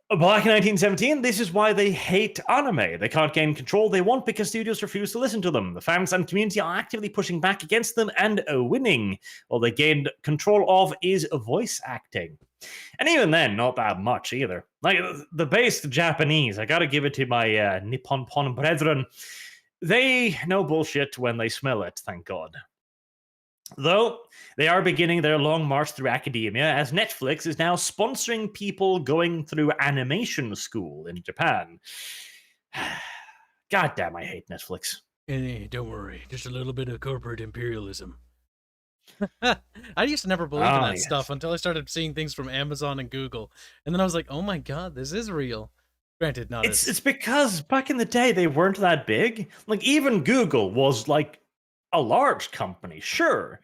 Back in 1917, this is why they hate anime. They can't gain control they want because studios refuse to listen to them. The fans and community are actively pushing back against them and winning. All they gained control of is voice acting. And even then, not that much either. Like, the base Japanese, I gotta give it to my Nippon Pon brethren. They know bullshit when they smell it, thank God. Though, they are beginning their long march through academia, as Netflix is now sponsoring people going through animation school in Japan. God damn, I hate Netflix. Hey, don't worry, just a little bit of corporate imperialism. I used to never believe in that stuff until I started seeing things from Amazon and Google. And then I was like, oh my god, this is real. Granted, not It's because back in the day, they weren't that big. Like, even Google was like a large company, sure.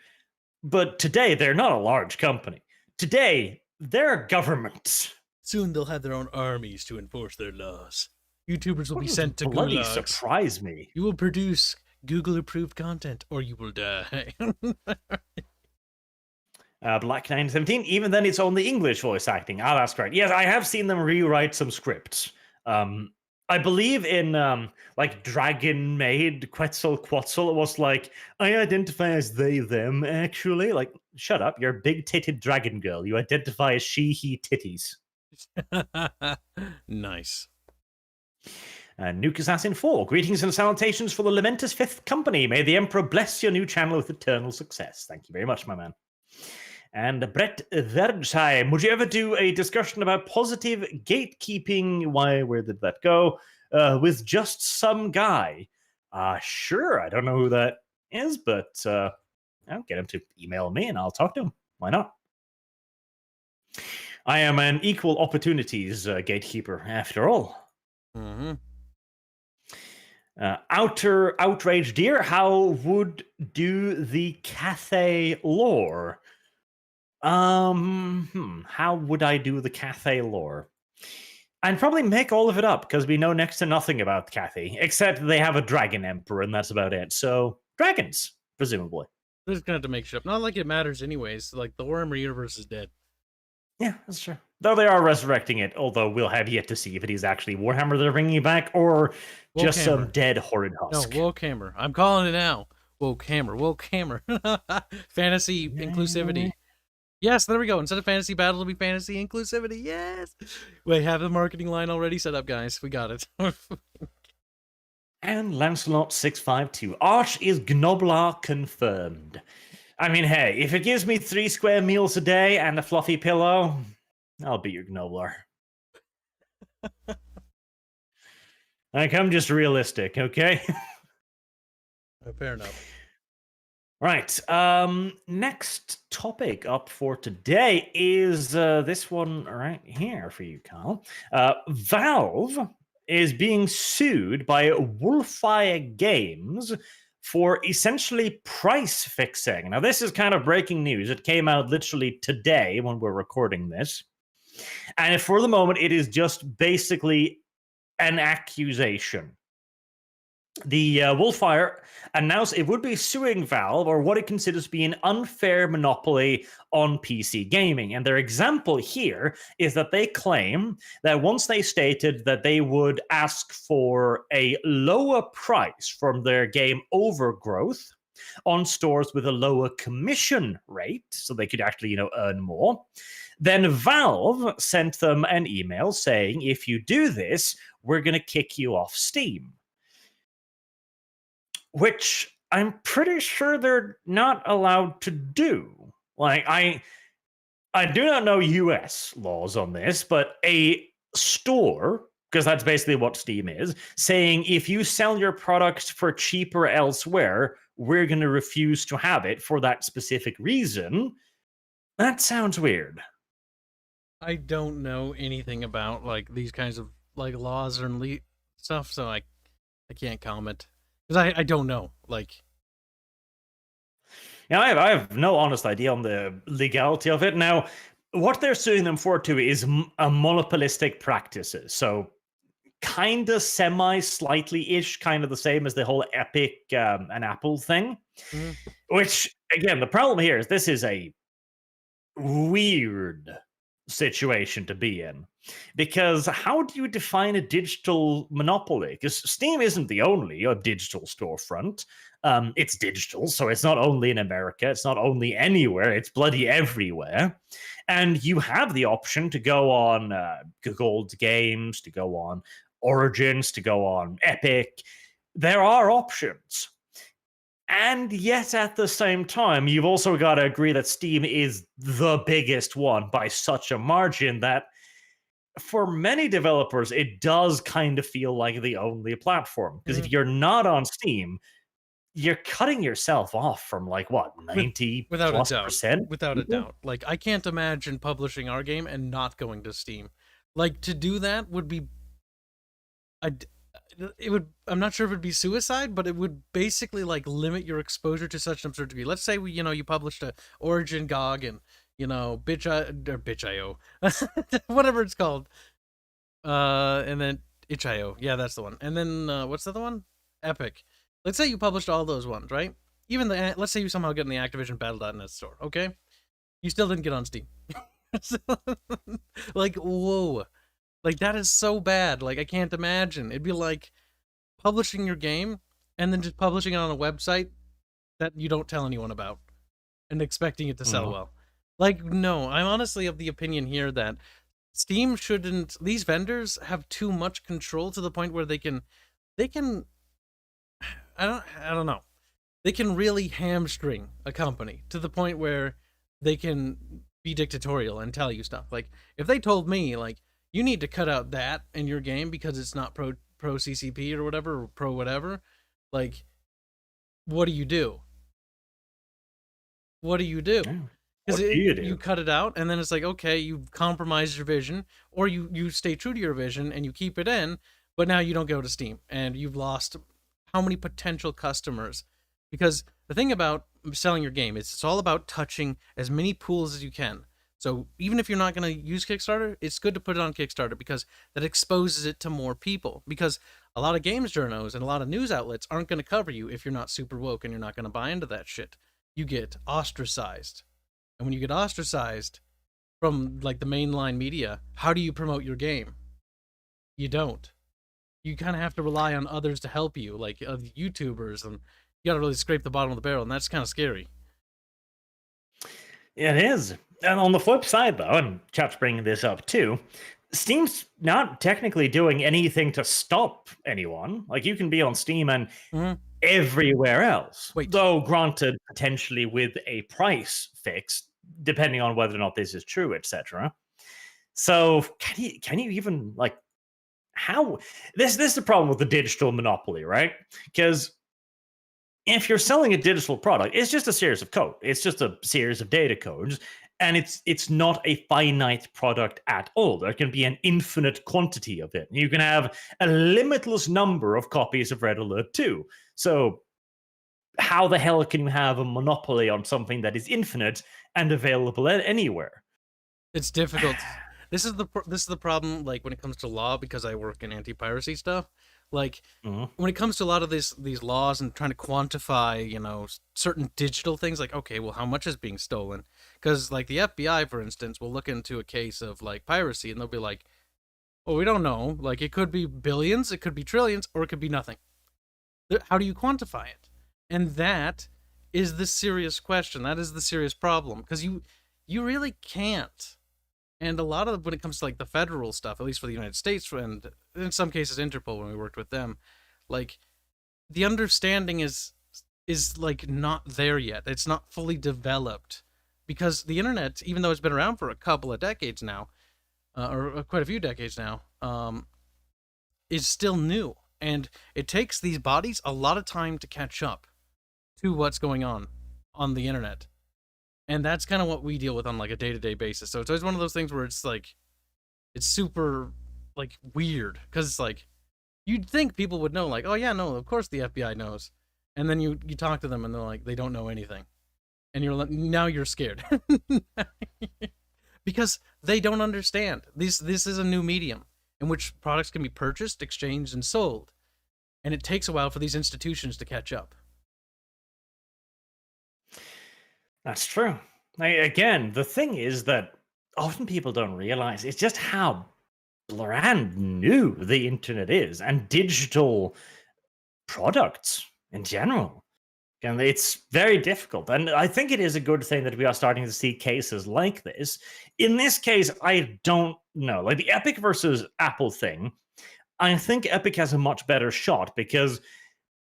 But today, they're not a large company. Today, they're governments. Soon they'll have their own armies to enforce their laws. YouTubers will be sent to bloody gulags. Surprise me. You will produce Google-approved content, or you will die. Black 917, even then it's only English voice acting. Ah, that's right. Yes, I have seen them rewrite some scripts. I believe in like Dragon Maid Quetzalcoatl, it was like, I identify as they, them, actually. Like, shut up, you're a big-titted dragon girl. You identify as she, he, titties. Nice. Nuke Assassin 4, greetings and salutations for the Lamentus 5th Company. May the Emperor bless your new channel with eternal success. Thank you very much, my man. And Brett Verdsheim, would you ever do a discussion about positive gatekeeping? Where did that go? With just some guy? Sure, I don't know who that is, but I'll get him to email me and I'll talk to him. Why not? I am an equal opportunities gatekeeper, after all. Mm-hmm. Outrage Deer, how would do the Cathay lore? How would I do the Cathay lore? I'd probably make all of it up, because we know next to nothing about Cathay, except they have a dragon emperor, and that's about it. So, dragons, presumably. They're just gonna have to make shit up. Not like it matters anyways. Like the Warhammer universe is dead. Yeah, that's true. Though they are resurrecting it, although we'll have yet to see if it is actually Warhammer they're bringing back or just some Wokehammer. dead horrid No, husk. Wokehammer. I'm calling it now. Wokehammer. Wokehammer. Fantasy inclusivity. Yes, there we go. Instead of fantasy battle, it'll be fantasy inclusivity. Yes. Wait, have the marketing line already set up, guys. We got it. And Lancelot652. Arch is Gnoblar confirmed. I mean, hey, if it gives me 3 square meals a day and a fluffy pillow, I'll be your Gnoblar. Like, I'm just realistic, okay? Fair enough. Right. Next topic up for today is this one right here for you, Carl. Valve is being sued by Wolfire Games for essentially price fixing. Now, this is kind of breaking news. It came out literally today when we're recording this. And for the moment, it is just basically an accusation. The Wolfire announced it would be suing Valve or what it considers to be an unfair monopoly on PC gaming. And their example here is that they claim that once they stated that they would ask for a lower price from their game Overgrowth on stores with a lower commission rate, so they could actually, earn more, then Valve sent them an email saying, if you do this, we're going to kick you off Steam. Which I'm pretty sure they're not allowed to do. Like, I do not know US laws on this, but a store, because that's basically what Steam is, saying if you sell your product for cheaper elsewhere, we're going to refuse to have it for that specific reason. That sounds weird. I don't know anything about like these kinds of like laws and stuff, so I can't comment. Because I don't know. Like, yeah, I have no honest idea on the legality of it. Now, what they're suing them for too is monopolistic practices. So, kind of slightly-ish, kind of the same as the whole Epic and Apple thing. mm-hmm. Which, again, the problem here is this is a weird situation to be in. Because how do you define a digital monopoly? Because Steam isn't the only digital storefront. It's digital, so it's not only in America, it's not only anywhere, it's bloody everywhere. And you have the option to go on Gold Games, to go on Origins, to go on Epic. There are options. And yet, at the same time, you've also got to agree that Steam is the biggest one by such a margin that for many developers, it does kind of feel like the only platform. Because if you're not on Steam, you're cutting yourself off from like what 90 without plus a doubt, percent. without a doubt. Like I can't imagine publishing our game and not going to Steam. Like to do that would be, it would. I'm not sure if it'd be suicide, but it would basically like limit your exposure to such an absurd degree. Let's say you published a Origin GOG and Bitch.io, whatever it's called, and then itch.io. Yeah, that's the one. And then what's the other one? Epic. Let's say you published all those ones, right? Even let's say you somehow get in the Activision Battle.net store, okay? You still didn't get on Steam. Like, whoa. Like, that is so bad. Like, I can't imagine. It'd be like publishing your game and then just publishing it on a website that you don't tell anyone about and expecting it to sell well. Like, no, I'm honestly of the opinion here that Steam shouldn't... These vendors have too much control to the point where they can I don't know. They can really hamstring a company to the point where they can be dictatorial and tell you stuff. Like, if they told me, like, you need to cut out that in your game because it's not pro CCP or whatever, or pro whatever, like, what do you do? What do you do? Because you cut it out, and then it's like, okay, you've compromised your vision, or you stay true to your vision and you keep it in, but now you don't go to Steam, and you've lost how many potential customers? Because the thing about selling your game is it's all about touching as many pools as you can. So even if you're not going to use Kickstarter, it's good to put it on Kickstarter because that exposes it to more people. Because a lot of games journos and a lot of news outlets aren't going to cover you if you're not super woke and you're not going to buy into that shit. you get ostracized. And when you get ostracized from like the mainline media, how do you promote your game? You don't. You kind of have to rely on others to help you, like YouTubers, and you got to really scrape the bottom of the barrel, and that's kind of scary. It is. And on the flip side, though, and chat's bringing this up too, Steam's not technically doing anything to stop anyone. Like, you can be on Steam and everywhere else. Wait. Though, granted, potentially with a price fix, depending on whether or not this is true, etc. So, can you even, like, how... This is the problem with the digital monopoly, right? Because if you're selling a digital product, it's just a series of code. It's just a series of data codes, and it's not a finite product at all. There can be an infinite quantity of it. You can have a limitless number of copies of Red Alert 2. So how the hell can you have a monopoly on something that is infinite and available anywhere? It's difficult. This is the problem, like, when it comes to law, because I work in anti-piracy stuff. Like, when it comes to a lot of these laws and trying to quantify, you know, certain digital things, like, okay, well, how much is being stolen? Because, like, the FBI, for instance, will look into a case of, like, piracy, and they'll be like, well, we don't know. Like, it could be billions, it could be trillions, or it could be nothing. How do you quantify it? And that is the serious question. That is the serious problem. Because you really can't. And a lot of, when it comes to, like, the federal stuff, at least for the United States, and in some cases Interpol, when we worked with them, like, the understanding is like not there yet. It's not fully developed, because the internet, even though it's been around for a couple of decades now, or quite a few decades now, is still new, and it takes these bodies a lot of time to catch up to what's going on the internet. And that's kind of what we deal with on, like, a day-to-day basis. So it's always one of those things where it's like, it's super, like, weird, because it's like, you'd think people would know, like, oh yeah, no, of course the FBI knows. And then you talk to them and they're like, they don't know anything. And you're like, now you're scared. Because they don't understand. This is a new medium in which products can be purchased, exchanged, and sold. And it takes a while for these institutions to catch up. That's true. Again, the thing is that often people don't realize it's just how brand new the internet is, and digital products in general. And it's very difficult. And I think it is a good thing that we are starting to see cases like this. In this case, I don't know. Like the Epic versus Apple thing, I think Epic has a much better shot, because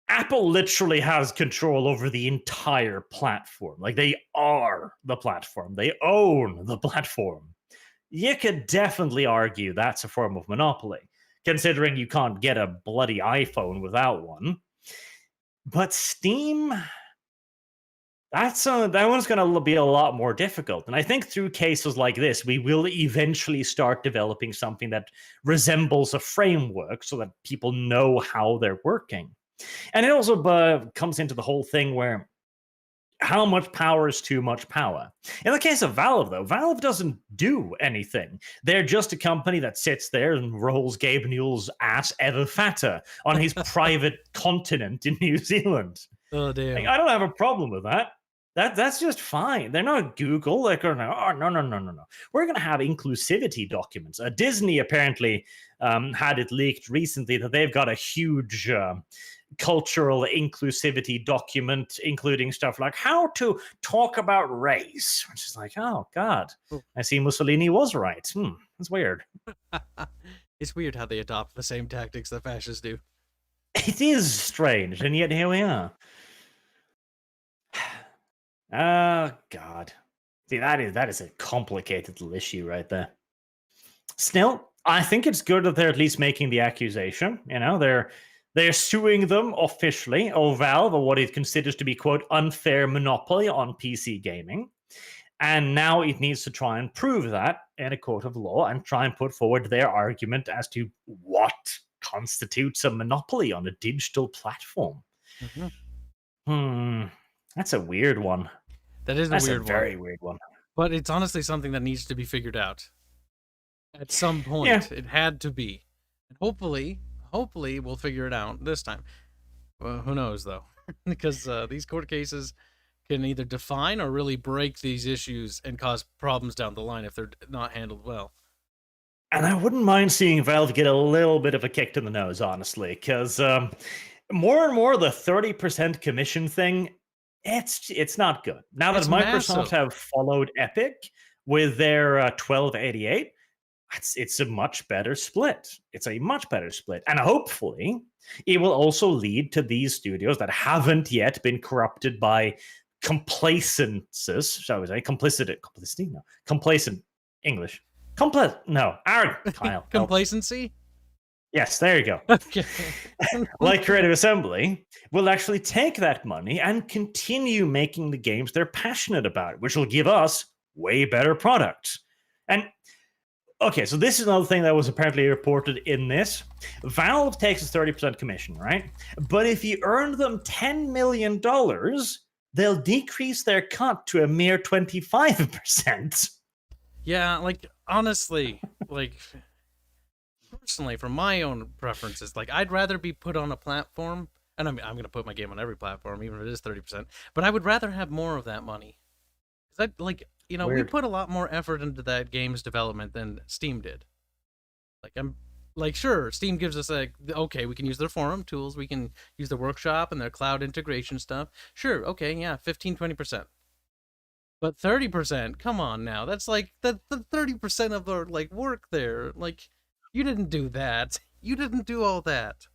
Apple literally has control over the entire platform. Like, they are the platform. They own the platform. You could definitely argue that's a form of monopoly, considering you can't get a bloody iPhone without one. But Steam, that one's going to be a lot more difficult. And I think through cases like this, we will eventually start developing something that resembles a framework so that people know how they're working. And it also comes into the whole thing where how much power is too much power. In the case of Valve, though, Valve doesn't do anything. They're just a company that sits there and rolls Gabe Newell's ass ever fatter on his private continent in New Zealand. Oh, damn. Like, I don't have a problem with that. That's just fine. They're not Google. They're going to, oh, no. We're going to have inclusivity documents. Disney apparently had it leaked recently that they've got a huge cultural inclusivity document, including stuff like how to talk about race, which is like, oh, God. I see Mussolini was right. That's weird. It's weird how they adopt the same tactics that fascists do. It is strange, and yet here we are. Oh, God. See, that is a complicated little issue right there. Still, I think it's good that they're at least making the accusation. You know, they're suing them officially, Valve, or what it considers to be, quote, unfair monopoly on PC gaming. And now it needs to try and prove that in a court of law and try and put forward their argument as to what constitutes a monopoly on a digital platform. That's a weird one. That's a very weird one. But it's honestly something that needs to be figured out. At some point, yeah. It had to be. And hopefully we'll figure it out this time. Well, who knows, though? Because these court cases can either define or really break these issues and cause problems down the line if they're not handled well. And I wouldn't mind seeing Valve get a little bit of a kick to the nose, honestly, because more and more the 30% commission thing, it's not good. Now that It's Microsoft massive. have followed Epic with their 1288, it's a much better split. It's a much better split. And hopefully, it will also lead to these studios that haven't yet been corrupted by complacences, shall we say? Complicity? No. Complacent. English. No. Aaron. Kyle. Help. Complacency? Yes, there you go. Okay. Like Creative Assembly, will actually take that money and continue making the games they're passionate about, which will give us way better products. And okay, so this is another thing that was apparently reported in this. Valve takes a 30% commission, right? But if you earn them $10 million, they'll decrease their cut to a mere 25%. Yeah, like, honestly, like, personally, from my own preferences, like, I'd rather be put on a platform, and I'm going to put my game on every platform, even if it is 30%, but I would rather have more of that money. Because I, like, you know, we put a lot more effort into that game's development than Steam did. Like, I'm like, sure, Steam gives us like, okay, we can use their forum tools, we can use the workshop and their cloud integration stuff. Sure, okay, yeah, 15-20%. But 30%, come on now, that's like the 30% of our like work there. Like, you didn't do that. You didn't do all that.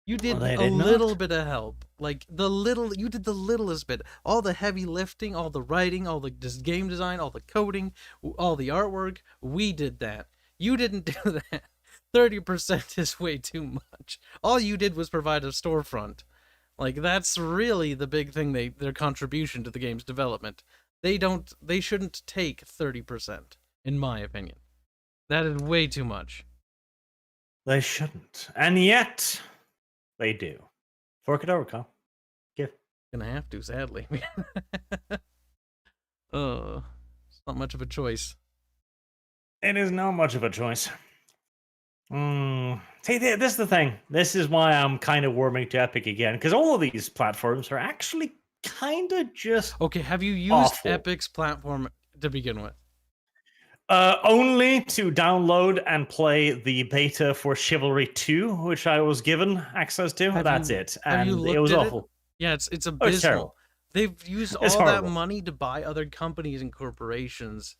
You did a little bit of help. Like, you did the littlest bit. All the heavy lifting, all the writing, all the game design, all the coding, all the artwork, we did that. You didn't do that. 30% is way too much. All you did was provide a storefront. Like, that's really the big thing, their contribution to the game's development. They shouldn't take 30%, in my opinion. That is way too much. They shouldn't. And yet, they do. Fork it over, Kyle. Give. Gonna have to, sadly. It's not much of a choice. It is not much of a choice. See, this is the thing. This is why I'm kind of warming to Epic again, because all of these platforms are actually kind of just okay. Have you used awful. Epic's platform to begin with? Only to download and play the beta for Chivalry 2, which I was given access to. That's it. And it was awful. Yeah, it's abysmal. They've used all that money to buy other companies and corporations.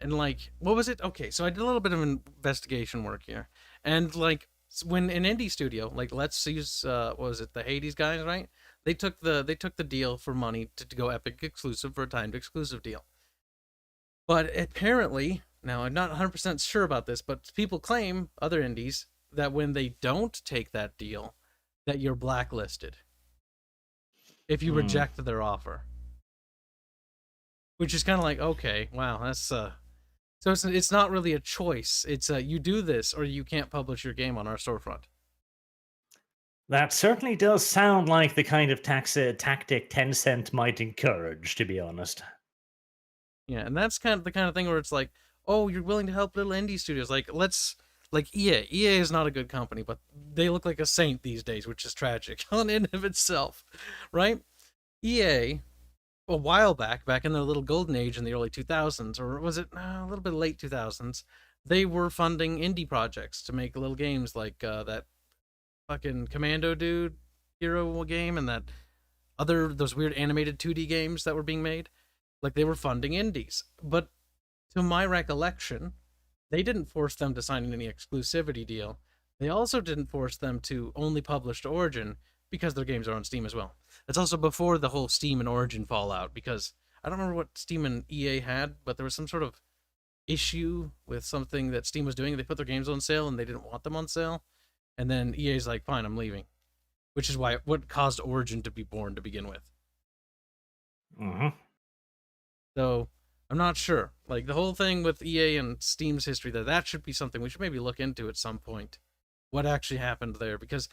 And like, what was it? Okay, so I did a little bit of investigation work here. And like, when an indie studio, like let's use what was it, the Hades guys, right? They took the deal for money to go Epic exclusive for a timed exclusive deal. But apparently, now I'm not 100% sure about this, but people claim, other indies, that when they don't take that deal, that you're blacklisted if you reject their offer. Which is kind of like, okay, wow, that's so it's not really a choice. It's you do this or you can't publish your game on our storefront. That certainly does sound like the kind of tactic Tencent might encourage, to be honest. Yeah, and that's kind of the kind of thing where it's like, oh, you're willing to help little indie studios. Like, EA. EA is not a good company, but they look like a saint these days, which is tragic on and of itself, right? EA, a while back in their little golden age in the early 2000s, or was it a little bit late 2000s, they were funding indie projects to make little games like that fucking Commando Dude hero game and that those weird animated 2D games that were being made. Like, they were funding indies. But to my recollection, they didn't force them to sign any exclusivity deal. They also didn't force them to only publish to Origin because their games are on Steam as well. It's also before the whole Steam and Origin fallout, because I don't remember what Steam and EA had, but there was some sort of issue with something that Steam was doing. They put their games on sale and they didn't want them on sale. And then EA's like, fine, I'm leaving. Which is what caused Origin to be born to begin with. Mm-hmm. So, I'm not sure. Like, the whole thing with EA and Steam's history, that should be something we should maybe look into at some point. What actually happened there. Because,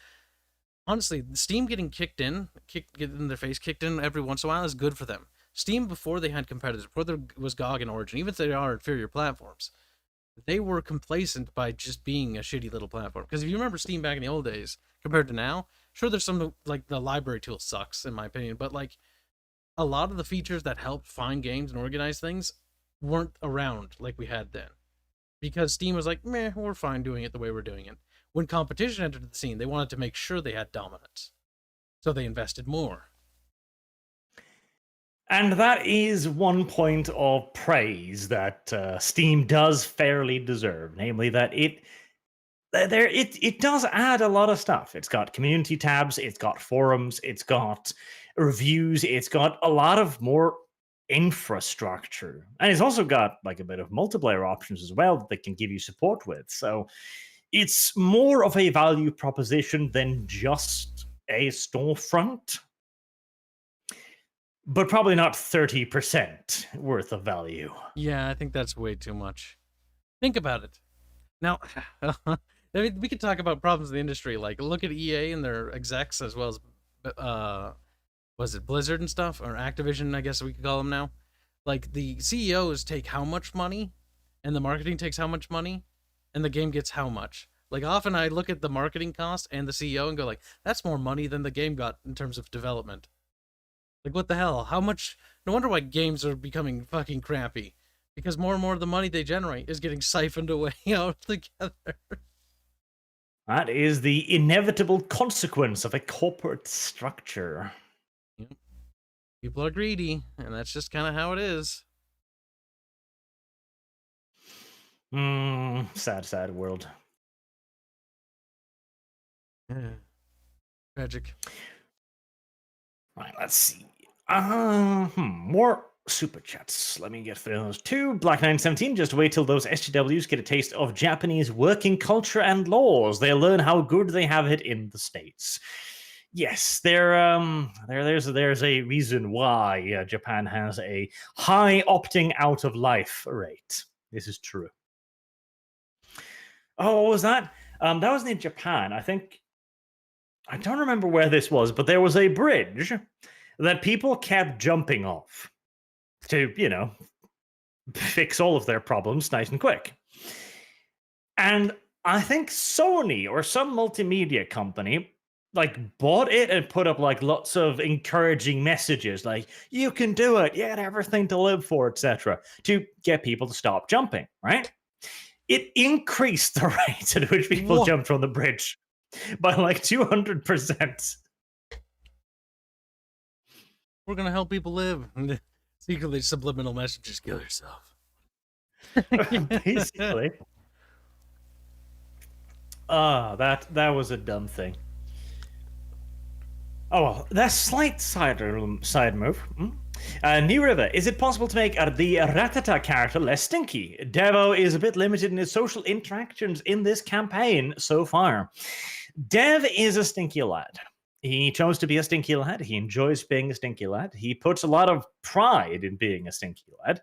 honestly, Steam getting kicked in every once in a while is good for them. Steam, before they had competitors, before there was GOG and Origin, even if they are inferior platforms, they were complacent by just being a shitty little platform. Because if you remember Steam back in the old days, compared to now, sure, there's some, like, the library tool sucks, in my opinion, but, like, a lot of the features that helped find games and organize things weren't around like we had then. Because Steam was like, meh, we're fine doing it the way we're doing it. When competition entered the scene, they wanted to make sure they had dominance. So they invested more. And that is one point of praise that Steam does fairly deserve, namely that it does add a lot of stuff. It's got community tabs, it's got forums, it's got reviews, it's got a lot of more infrastructure, and it's also got like a bit of multiplayer options as well that they can give you support with. So it's more of a value proposition than just a storefront, but probably not 30% worth of value. Yeah, I think that's way too much. Think about it. Now, I mean, we could talk about problems in the industry. Like, look at EA and their execs, as well as, was it Blizzard and stuff? Or Activision, I guess we could call them now. Like, the CEOs take how much money, and the marketing takes how much money, and the game gets how much. Like, often I look at the marketing cost and the CEO and go like, that's more money than the game got in terms of development. Like, what the hell? How much? No wonder why games are becoming fucking crappy. Because more and more of the money they generate is getting siphoned away altogether. That is the inevitable consequence of a corporate structure. Yep. People are greedy, and that's just kind of how it is. Sad, sad world. Yeah. Tragic. Right, let's see. More super chats. Let me get through those two. Black917, just wait till those SGWs get a taste of Japanese working culture and laws. They'll learn how good they have it in the States. Yes, there's a reason why Japan has a high opting out of life rate. This is true. Oh, what was that? That was in Japan. I don't remember where this was, but there was a bridge that people kept jumping off to, fix all of their problems nice and quick. And I think Sony or some multimedia company bought it and put up lots of encouraging messages like, you can do it, you got everything to live for, etc., to get people to stop jumping, right? It increased the rate at which people jumped from the bridge by 200%. We're gonna help people live. Secretly, subliminal messages: kill yourself. Basically. That was a dumb thing. Oh well, that's slight side move. New River, is it possible to make the Ratata character less stinky? Devo is a bit limited in his social interactions in this campaign so far. Dev is a stinky lad. He chose to be a stinky lad. He enjoys being a stinky lad. He puts a lot of pride in being a stinky lad.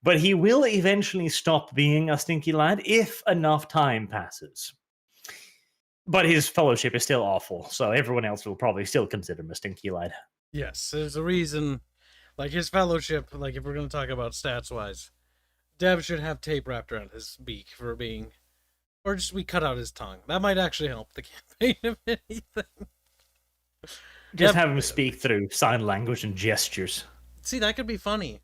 But he will eventually stop being a stinky lad if enough time passes. But his fellowship is still awful, so everyone else will probably still consider him a stinky lad. Yes, there's a reason. His fellowship, if we're going to talk about stats-wise, Dev should have tape wrapped around his beak for being... Or just we cut out his tongue. That might actually help the campaign, if anything. Just have him speak through sign language and gestures. See, that could be funny.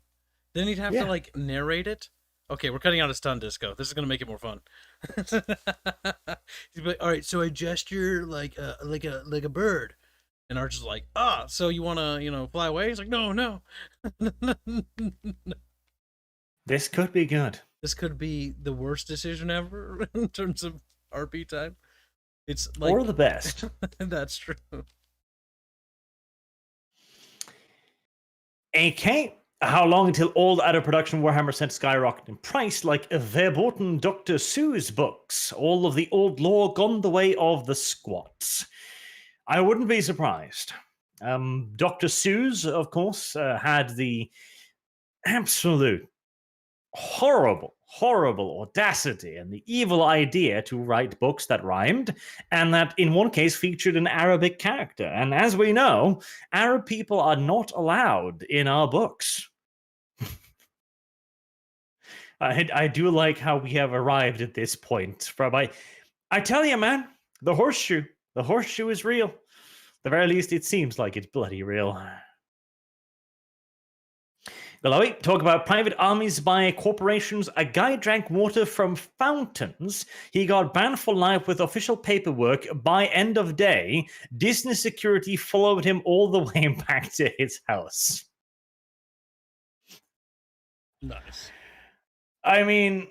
Then he'd have to, narrate it. Okay, we're cutting out his tongue, Disco. This is going to make it more fun. He'd be like, all right, so I gesture like a bird. And Arch is like, so you want to, fly away? He's like, no. This could be good. This could be the worst decision ever in terms of RP time. It's or the best. That's true. AK, how long until all out of production Warhammer sent skyrocket in price like verboten Dr. Seuss books? All of the old lore gone the way of the squats. I wouldn't be surprised. Dr. Seuss, of course, had the absolute horrible audacity and the evil idea to write books that rhymed, and that in one case featured an Arabic character. And as we know, Arab people are not allowed in our books. I do like how we have arrived at this point. I tell you, man, the horseshoe is real. At the very least, it seems like it's bloody real. Below it, talk about private armies by corporations. A guy drank water from fountains. He got banned for life with official paperwork. By end of day, Disney security followed him all the way back to his house. Nice. I mean,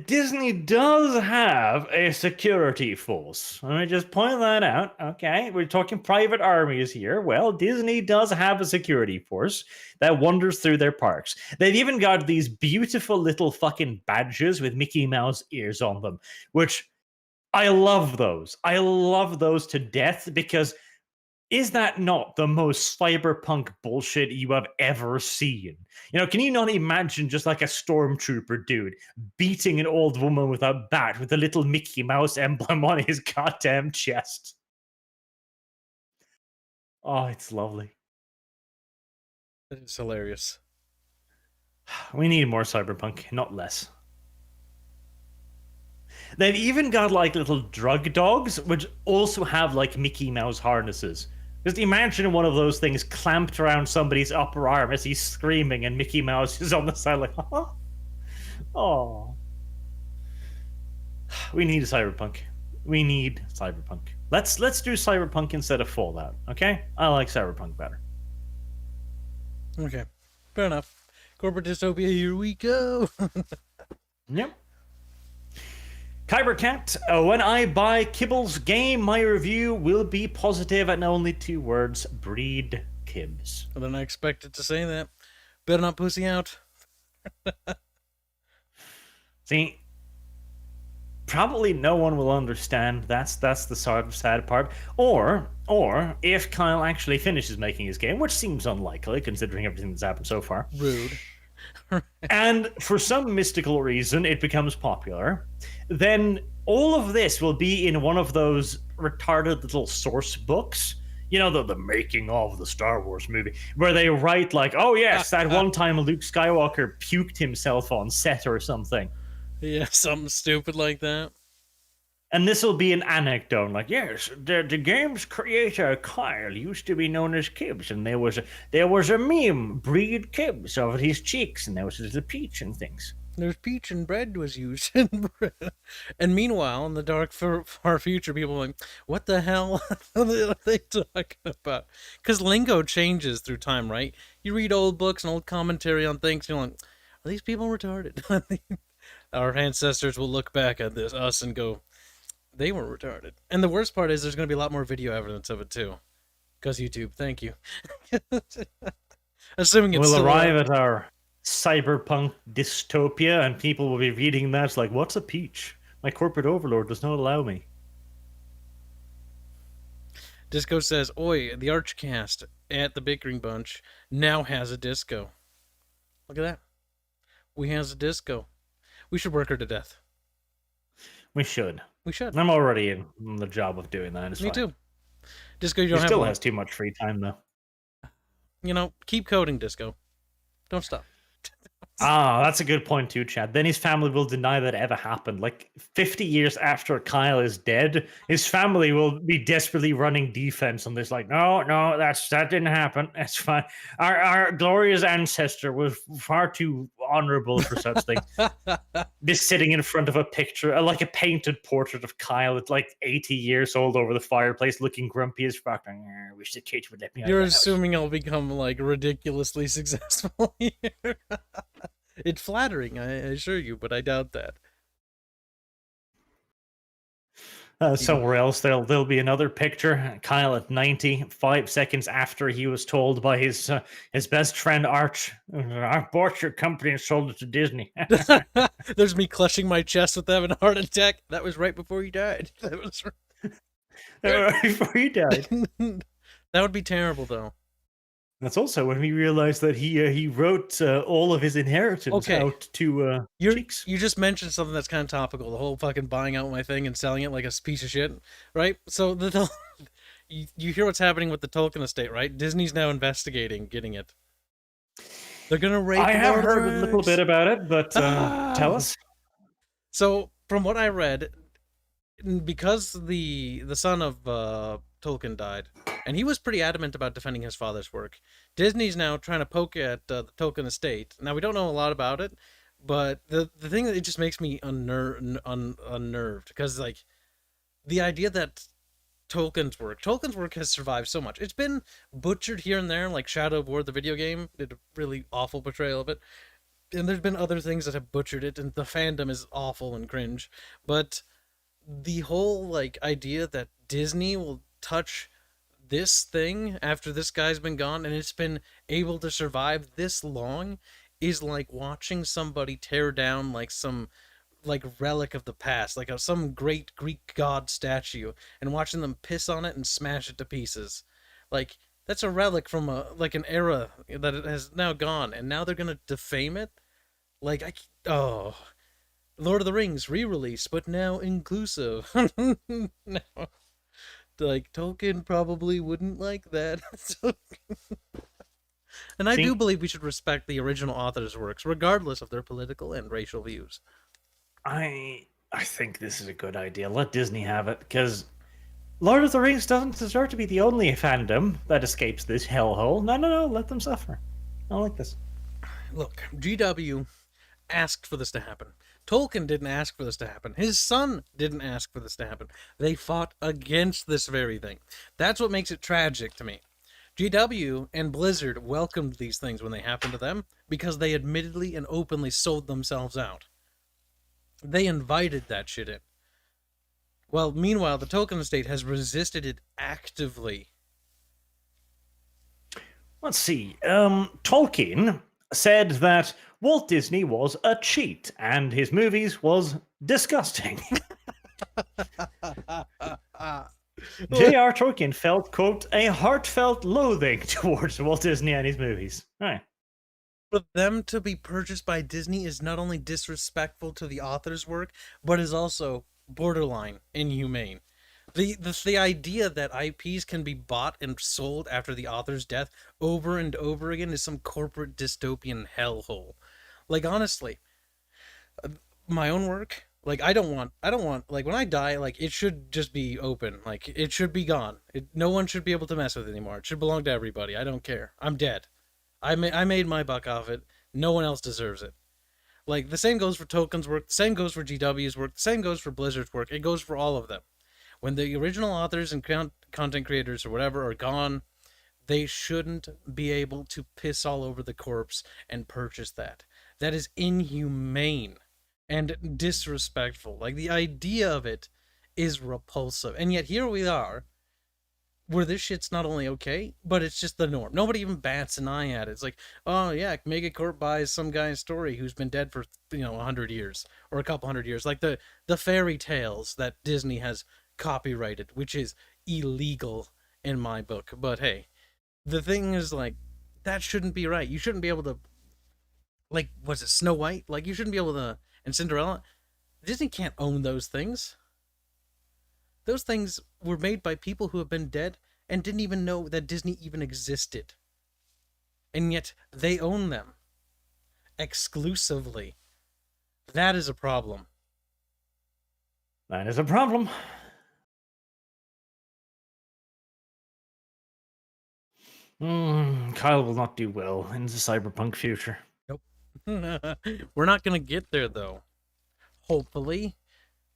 Disney does have a security force. Let me just point that out. Okay, we're talking private armies here. Well, Disney does have a security force that wanders through their parks. They've even got these beautiful little fucking badges with Mickey Mouse ears on them, which I love those. I love those to death because is that not the most cyberpunk bullshit you have ever seen? You know, can you not imagine just like a stormtrooper dude beating an old woman with a bat with a little Mickey Mouse emblem on his goddamn chest? Oh, it's lovely. It's hilarious. We need more cyberpunk, not less. They've even got like little drug dogs, which also have like Mickey Mouse harnesses. Just imagine one of those things clamped around somebody's upper arm as he's screaming, and Mickey Mouse is on the side like, huh? Oh. We need cyberpunk. We need cyberpunk. Let's do cyberpunk instead of Fallout, okay? I like cyberpunk better. Okay, fair enough. Corporate dystopia, here we go. Yep. Kybercat, when I buy Kibble's game, my review will be positive and only 2 words: breed Kibbs. I didn't expect it to say that. Better not pussy out. See, probably no one will understand. That's the sort of sad part. Or if Kyle actually finishes making his game, which seems unlikely considering everything that's happened so far. Rude. And for some mystical reason it becomes popular, then all of this will be in one of those retarded little source books. You know, the making of the Star Wars movie, where they write like, oh yes, that one time Luke Skywalker puked himself on set or something. Yeah, something stupid like that. And this will be an anecdote, like, yes, the game's creator Kyle used to be known as Kibbs, and there was a meme, breed Kibbs, of his cheeks, and there was a little peach and things. There's peach and bread was used in bread. And meanwhile, in the dark far future, people are like, what the hell are they talking about? Because lingo changes through time, right? You read old books and old commentary on things, and you're like, are these people retarded? Our ancestors will look back at us and go, they were retarded. And the worst part is there's going to be a lot more video evidence of it too. Because YouTube, thank you. Assuming it's we'll arrive at our cyberpunk dystopia and people will be reading that like, what's a peach? My corporate overlord does not allow me. Disco says, oi, the ArchCast at the Bickering Bunch now has a disco. Look at that. We has a disco. We should work her to death. We should. We should. I'm already in the job of doing that. It's Me fine. too. Disco, you don't he have still one. has too much free time, though. You know, keep coding, Disco. Don't stop. Ah, that's a good point too, Chad. Then his family will deny that ever happened. Like 50 years after Kyle is dead, his family will be desperately running defense on this. Like, no, that didn't happen. That's fine. Our glorious ancestor was far too honorable for such things. Just sitting in front of a picture, like a painted portrait of Kyle at like 80 years old over the fireplace, looking grumpy as fuck. I wish the kids would let me out. You're assuming I'll become like ridiculously successful here. It's flattering, I assure you, but I doubt that. Somewhere else, there'll be another picture. Kyle at 90, 5 seconds after he was told by his best friend Arch, "I bought your company and sold it to Disney." There's me clutching my chest with having a heart attack. That was right before he died. That was right before he died. That would be terrible, though. That's also when we realized that he wrote all of his inheritance out to Cheeks. You just mentioned something that's kind of topical, the whole fucking buying out my thing and selling it like a piece of shit, right? So you hear what's happening with the Tolkien estate, right? Disney's now investigating getting it. They're gonna rape. I have heard a little bit about it, but tell us. So from what I read, because the son of Tolkien died, and he was pretty adamant about defending his father's work. Disney's now trying to poke at the Tolkien estate. Now, we don't know a lot about it, but the thing that it just makes me unnerved, because, like, the idea that Tolkien's work has survived so much. It's been butchered here and there, like Shadow of War, the video game, did a really awful portrayal of it. And there's been other things that have butchered it, and the fandom is awful and cringe. But the whole, like, idea that Disney will touch this thing after this guy's been gone and it's been able to survive this long is like watching somebody tear down, like, some, like, relic of the past, like some great Greek god statue, and watching them piss on it and smash it to pieces. Like, that's a relic from an era that it has now gone, and now they're gonna defame it. Like, Lord of the Rings re-release, but now inclusive. No. Like, Tolkien probably wouldn't like that. And I do believe we should respect the original author's works, regardless of their political and racial views. I think this is a good idea. Let Disney have it, because Lord of the Rings doesn't deserve to be the only fandom that escapes this hellhole. No, let them suffer. I like this. Look, GW asked for this to happen. Tolkien didn't ask for this to happen. His son didn't ask for this to happen. They fought against this very thing. That's what makes it tragic to me. GW and Blizzard welcomed these things when they happened to them because they admittedly and openly sold themselves out. They invited that shit in. Well, meanwhile, the Tolkien estate has resisted it actively. Let's see. Tolkien said that Walt Disney was a cheat and his movies was disgusting. J.R. Tolkien felt, quote, a heartfelt loathing towards Walt Disney and his movies. Right. For them to be purchased by Disney is not only disrespectful to the author's work, but is also borderline inhumane. The idea that IPs can be bought and sold after the author's death over and over again is some corporate dystopian hellhole. Like, honestly, my own work, like, I don't want, like, when I die, like, it should just be open. Like, it should be gone. No one should be able to mess with it anymore. It should belong to everybody. I don't care. I'm dead. I made my buck off it. No one else deserves it. Like, the same goes for Tolkien's work, the same goes for GW's work, the same goes for Blizzard's work. It goes for all of them. When the original authors and content creators or whatever are gone, they shouldn't be able to piss all over the corpse and purchase that. That is inhumane and disrespectful. Like, the idea of it is repulsive. And yet here we are, where this shit's not only okay, but it's just the norm. Nobody even bats an eye at it. It's like, oh yeah, Megacorp buys some guy's story who's been dead for, 100 years or a couple hundred years. Like the fairy tales that Disney has copyrighted, which is illegal in my book. But hey, the thing is, like, that shouldn't be right. You shouldn't be able to, like, was it Snow White? Like, you shouldn't be able to, and Cinderella, Disney can't own those things. Those things were made by people who have been dead and didn't even know that Disney even existed. And yet they own them exclusively. That is a problem. That is a problem. Kyle will not do well in the cyberpunk future. Nope. We're not going to get there, though. Hopefully.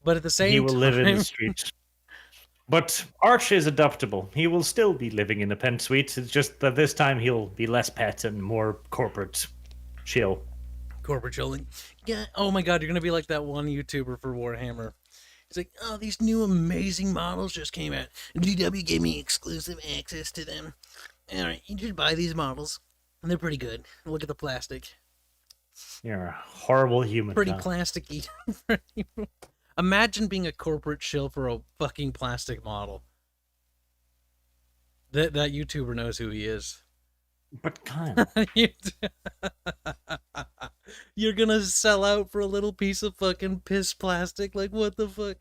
But at the same time, he will live in the streets. But Arch is adaptable. He will still be living in the pen suite. It's just that this time he'll be less pet and more corporate chill. Corporate chilling. Yeah. Oh my god, you're gonna be like that one YouTuber for Warhammer. He's like, oh, these new amazing models just came out. GW gave me exclusive access to them. Alright, you should buy these models. And they're pretty good. Look at the plastic. You're a horrible human. Pretty plasticky. Imagine being a corporate shill for a fucking plastic model. That YouTuber knows who he is. But Kyle, you're gonna sell out for a little piece of fucking piss plastic? Like, what the fuck?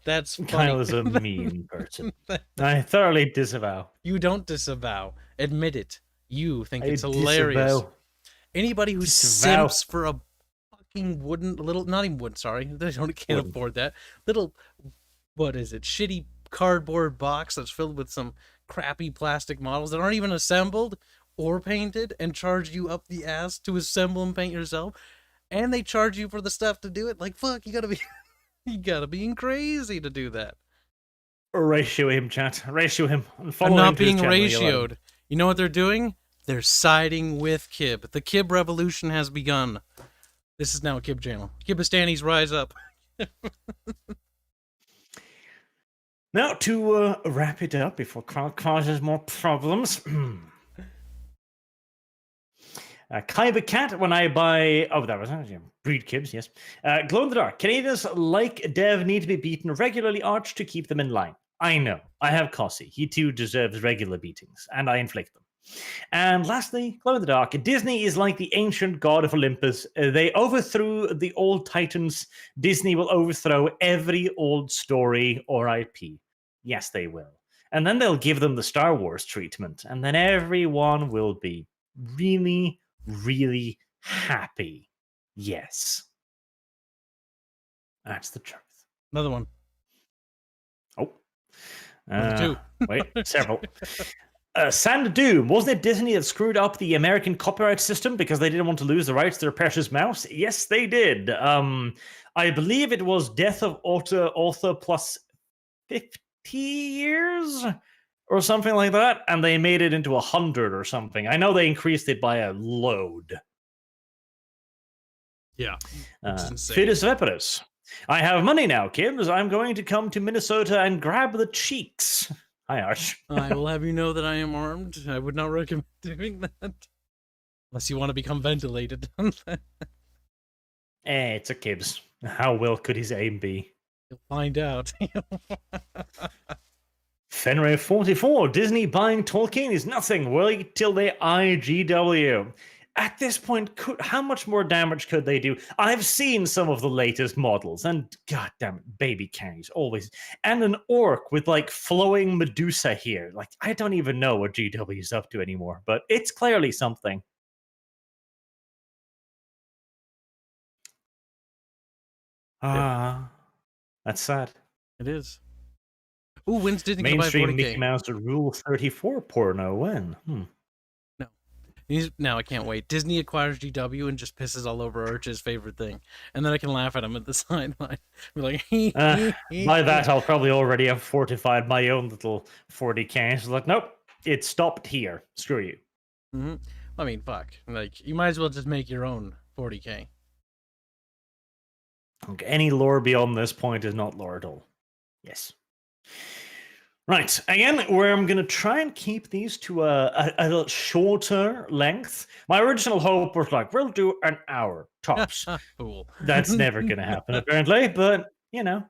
That's funny. Kyle is a mean person. I thoroughly disavow. You don't disavow. Admit it. You think it's hilarious. Disavow. Anybody who simps for a fucking wooden, not even wooden, sorry, they can't afford that, little what is it, shitty cardboard box that's filled with some crappy plastic models that aren't even assembled or painted, and charge you up the ass to assemble and paint yourself, and they charge you for the stuff to do it. Like, fuck, you gotta be you gotta be crazy to do that. Ratio him, chat. Ratio him. I'm Follow not him to his being channel, ratioed. You know what they're doing? They're siding with Kib. The Kib revolution has begun. This is now a Kib channel. Kibistanis rise up. Now, to wrap it up before Carl causes more problems. Kaiba Cat, when I buy... Oh, that was breed Kibs, yes. Glow in the Dark. Canadians like Dev need to be beaten regularly, Arch, to keep them in line. I know. I have Kossi. He too deserves regular beatings, and I inflict them. And lastly, Glow in the Dark. Disney is like the ancient god of Olympus. They overthrew the old titans. Disney will overthrow every old story or IP. Yes, they will. And then they'll give them the Star Wars treatment. And then everyone will be really, really happy. Yes. That's the truth. Another one. Oh. Nr2. Wait, several. Sand Doom, wasn't it Disney that screwed up the American copyright system because they didn't want to lose the rights to their precious mouse? Yes, they did. I believe it was death of author plus 50 years or something like that, and they made it into 100 or something. I know they increased it by a load. Yeah. Fidus Veperus. I have money now, kids. I'm going to come to Minnesota and grab the cheeks. Hi, Arch. I will have you know that I am armed. I would not recommend doing that. Unless you want to become ventilated. It's a Kibbs. How well could his aim be? You'll find out. Fenrir 44. Disney buying Tolkien is nothing. Wait till they IGW. At this point, how much more damage could they do? I've seen some of the latest models, and goddamn it, baby carries always. And an orc with like flowing Medusa here. Like, I don't even know what GW is up to anymore, but it's clearly something. That's sad. It is. Ooh, when's Disney gonna buy 40K? Mainstream Mickey Mouse Rule 34 porno. When? No, I can't wait. Disney acquires GW and just pisses all over Arch's favorite thing. And then I can laugh at him at the sideline. Be like, by that, I'll probably already have fortified my own little 40K. So like, nope, it stopped here. Screw you. Mm-hmm. I mean, fuck. Like, you might as well just make your own 40K. Okay, any lore beyond this point is not lore at all. Yes. Right, again, where I'm going to try and keep these to a shorter length. My original hope was like, we'll do an hour, tops. Cool. That's never going to happen, apparently, but, you know,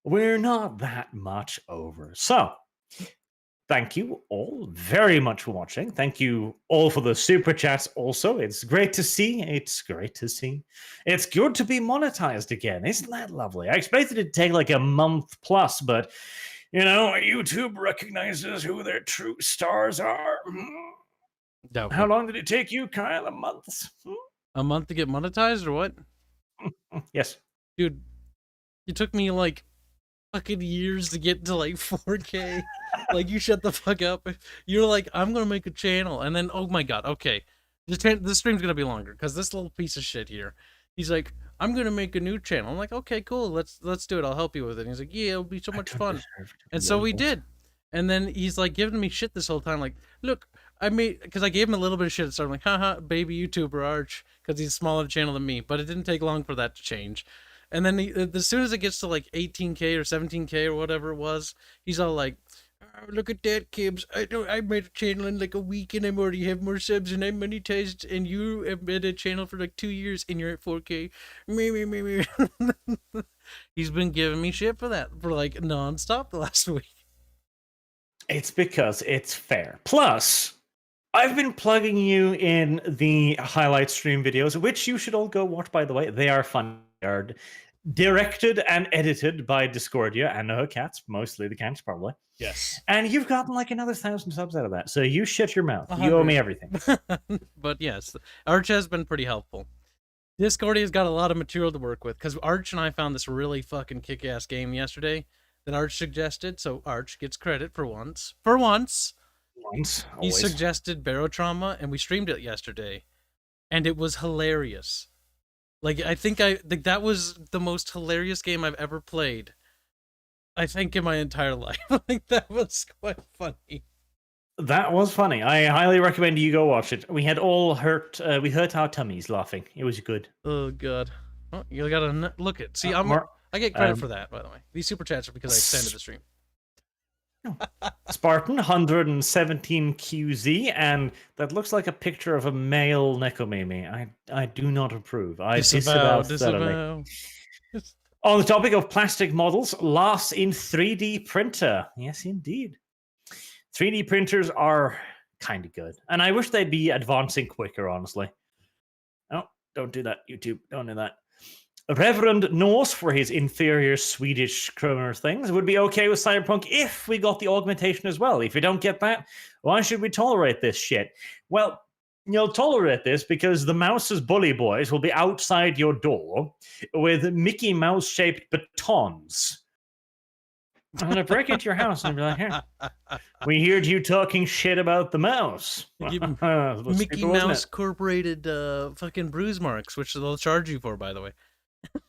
we're not that much over. So, thank you all very much for watching. Thank you all for the super chats also. It's great to see. It's great to see. It's good to be monetized again. Isn't that lovely? I expected it to take like a month plus, but... you know, YouTube recognizes who their true stars are. No. How long did it take you, Kyle? A month? A month to get monetized or what? Yes. Dude, it took me like fucking years to get to like 4K. Like, you shut the fuck up. You're like, I'm gonna make a channel. And then, oh my god, okay. This stream's gonna be longer because this little piece of shit here. He's like, I'm gonna make a new channel. I'm like, okay, cool. Let's do it. I'll help you with it. And he's like, yeah, it'll be so much fun. And so we did. And then he's like giving me shit this whole time. Like, look, I made, because I gave him a little bit of shit. So I'm like, haha, baby YouTuber Arch, because he's a smaller channel than me. But it didn't take long for that to change. And then as soon as it gets to like 18K or 17K or whatever it was, he's all like, oh, look at that, Kibbs. I made a channel in like a week and I'm already have more subs and I'm monetized, and you have made a channel for like 2 years and you're at 4K. Me. He's been giving me shit for that for like nonstop the last week. It's because it's fair. Plus, I've been plugging you in the highlight stream videos, which you should all go watch, by the way. They are fun. They are directed and edited by Discordia and her cats, mostly the cats, probably. Yes. And you've gotten like another 1,000 subs out of that. So you shut your mouth. 100. You owe me everything. But yes, Arch has been pretty helpful. Discordia's got a lot of material to work with, because Arch and I found this really fucking kick-ass game yesterday that Arch suggested, so Arch gets credit for once. For once! Once, He always. suggested Barotrauma, and we streamed it yesterday, and it was hilarious. Like, I think that was the most hilarious game I've ever played, I think, in my entire life. I think that was quite funny. That was funny. I highly recommend you go watch it. We had all we hurt our tummies laughing. It was good. Oh, God. Oh, you gotta look it. See, I get credit for that, by the way. These super chats are because I extended the stream. Spartan 117 QZ, and that looks like a picture of a male Nekomimi. I do not approve. I disavow thoroughly. On the topic of plastic models, laughs in 3D printer. Yes, indeed. 3D printers are kind of good, and I wish they'd be advancing quicker, honestly. Oh, don't do that, YouTube. Don't do that. Reverend Norse, for his inferior Swedish kroner things, would be okay with Cyberpunk if we got the augmentation as well. If we don't get that, why should we tolerate this shit? Well, you'll tolerate this because the Mouse's bully boys will be outside your door with Mickey Mouse-shaped batons. I'm going to break into your house and be like, here, we heard you talking shit about the mouse. Mickey Mouse Incorporated fucking bruise marks, which they'll charge you for, by the way.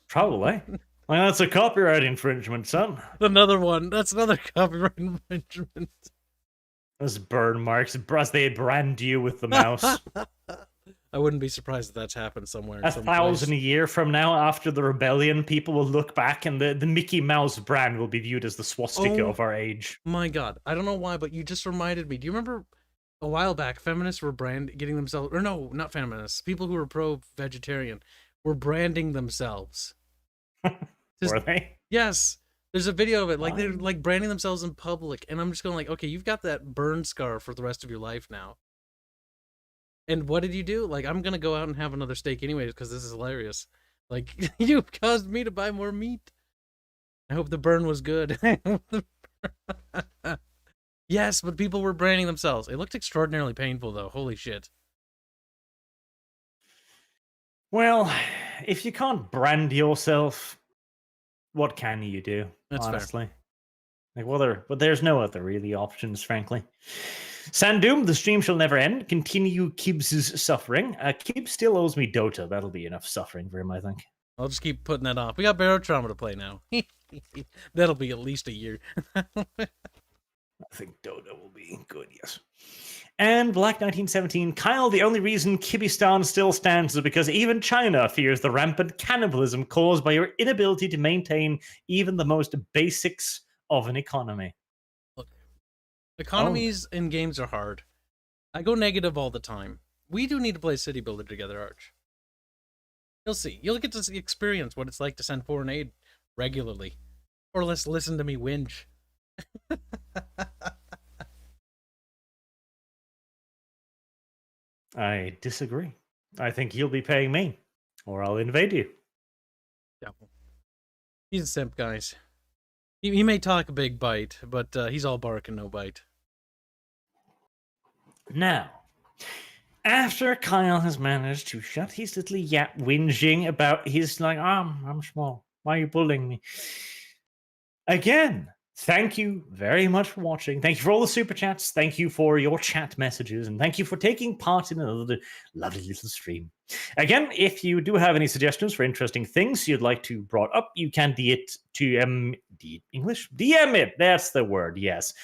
Probably. Well, that's a copyright infringement, son. Another one. That's another copyright infringement. Those burn marks. They brand you with the mouse. I wouldn't be surprised if that's happened somewhere. 1,000 a year from now, after the rebellion, people will look back and the Mickey Mouse brand will be viewed as the swastika of our age. My God. I don't know why, but you just reminded me. Do you remember a while back, feminists were getting themselves... Or no, not feminists. People who were pro-vegetarian were branding themselves. Were they? Yes. There's a video of it. Like, they're like branding themselves in public. And I'm just going like, okay, you've got that burn scar for the rest of your life now. And what did you do? Like, I'm going to go out and have another steak anyways because this is hilarious. Like, you caused me to buy more meat. I hope the burn was good. Yes, but people were branding themselves. It looked extraordinarily painful, though. Holy shit. Well, if you can't brand yourself, what can you do? That's honestly fair. Like, well, there's no other really options, frankly. Sandoom, the stream shall never end. Continue Kibbs' suffering. Kibbs still owes me Dota. That'll be enough suffering for him, I think. I'll just keep putting that off. We got Barotrauma to play now. That'll be at least a year. I think Dota will be good, yes. And Black 1917, Kyle, the only reason Kyrgyzstan still stands is because even China fears the rampant cannibalism caused by your inability to maintain even the most basics of an economy. Look, economies in games are hard. I go negative all the time. We do need to play City Builder together, Arch. You'll see. You'll get to experience what it's like to send foreign aid regularly. Or let's listen to me whinge. I disagree. I think you'll be paying me, or I'll invade you. Yeah. He's a simp, guys. He may talk a big bite, but he's all bark and no bite. Now, after Kyle has managed to shut his little yap whinging about his, like, I'm small. Why are you bullying me? Again, thank you very much for watching. Thank you for all the super chats. Thank you for your chat messages. And thank you for taking part in another lovely little stream. Again, if you do have any suggestions for interesting things you'd like to brought up, you can DM it. That's the word, yes.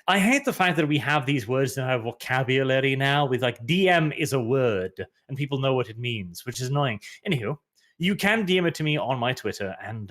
I hate the fact that we have these words in our vocabulary now with like DM is a word and people know what it means, which is annoying. Anywho, you can DM it to me on my Twitter and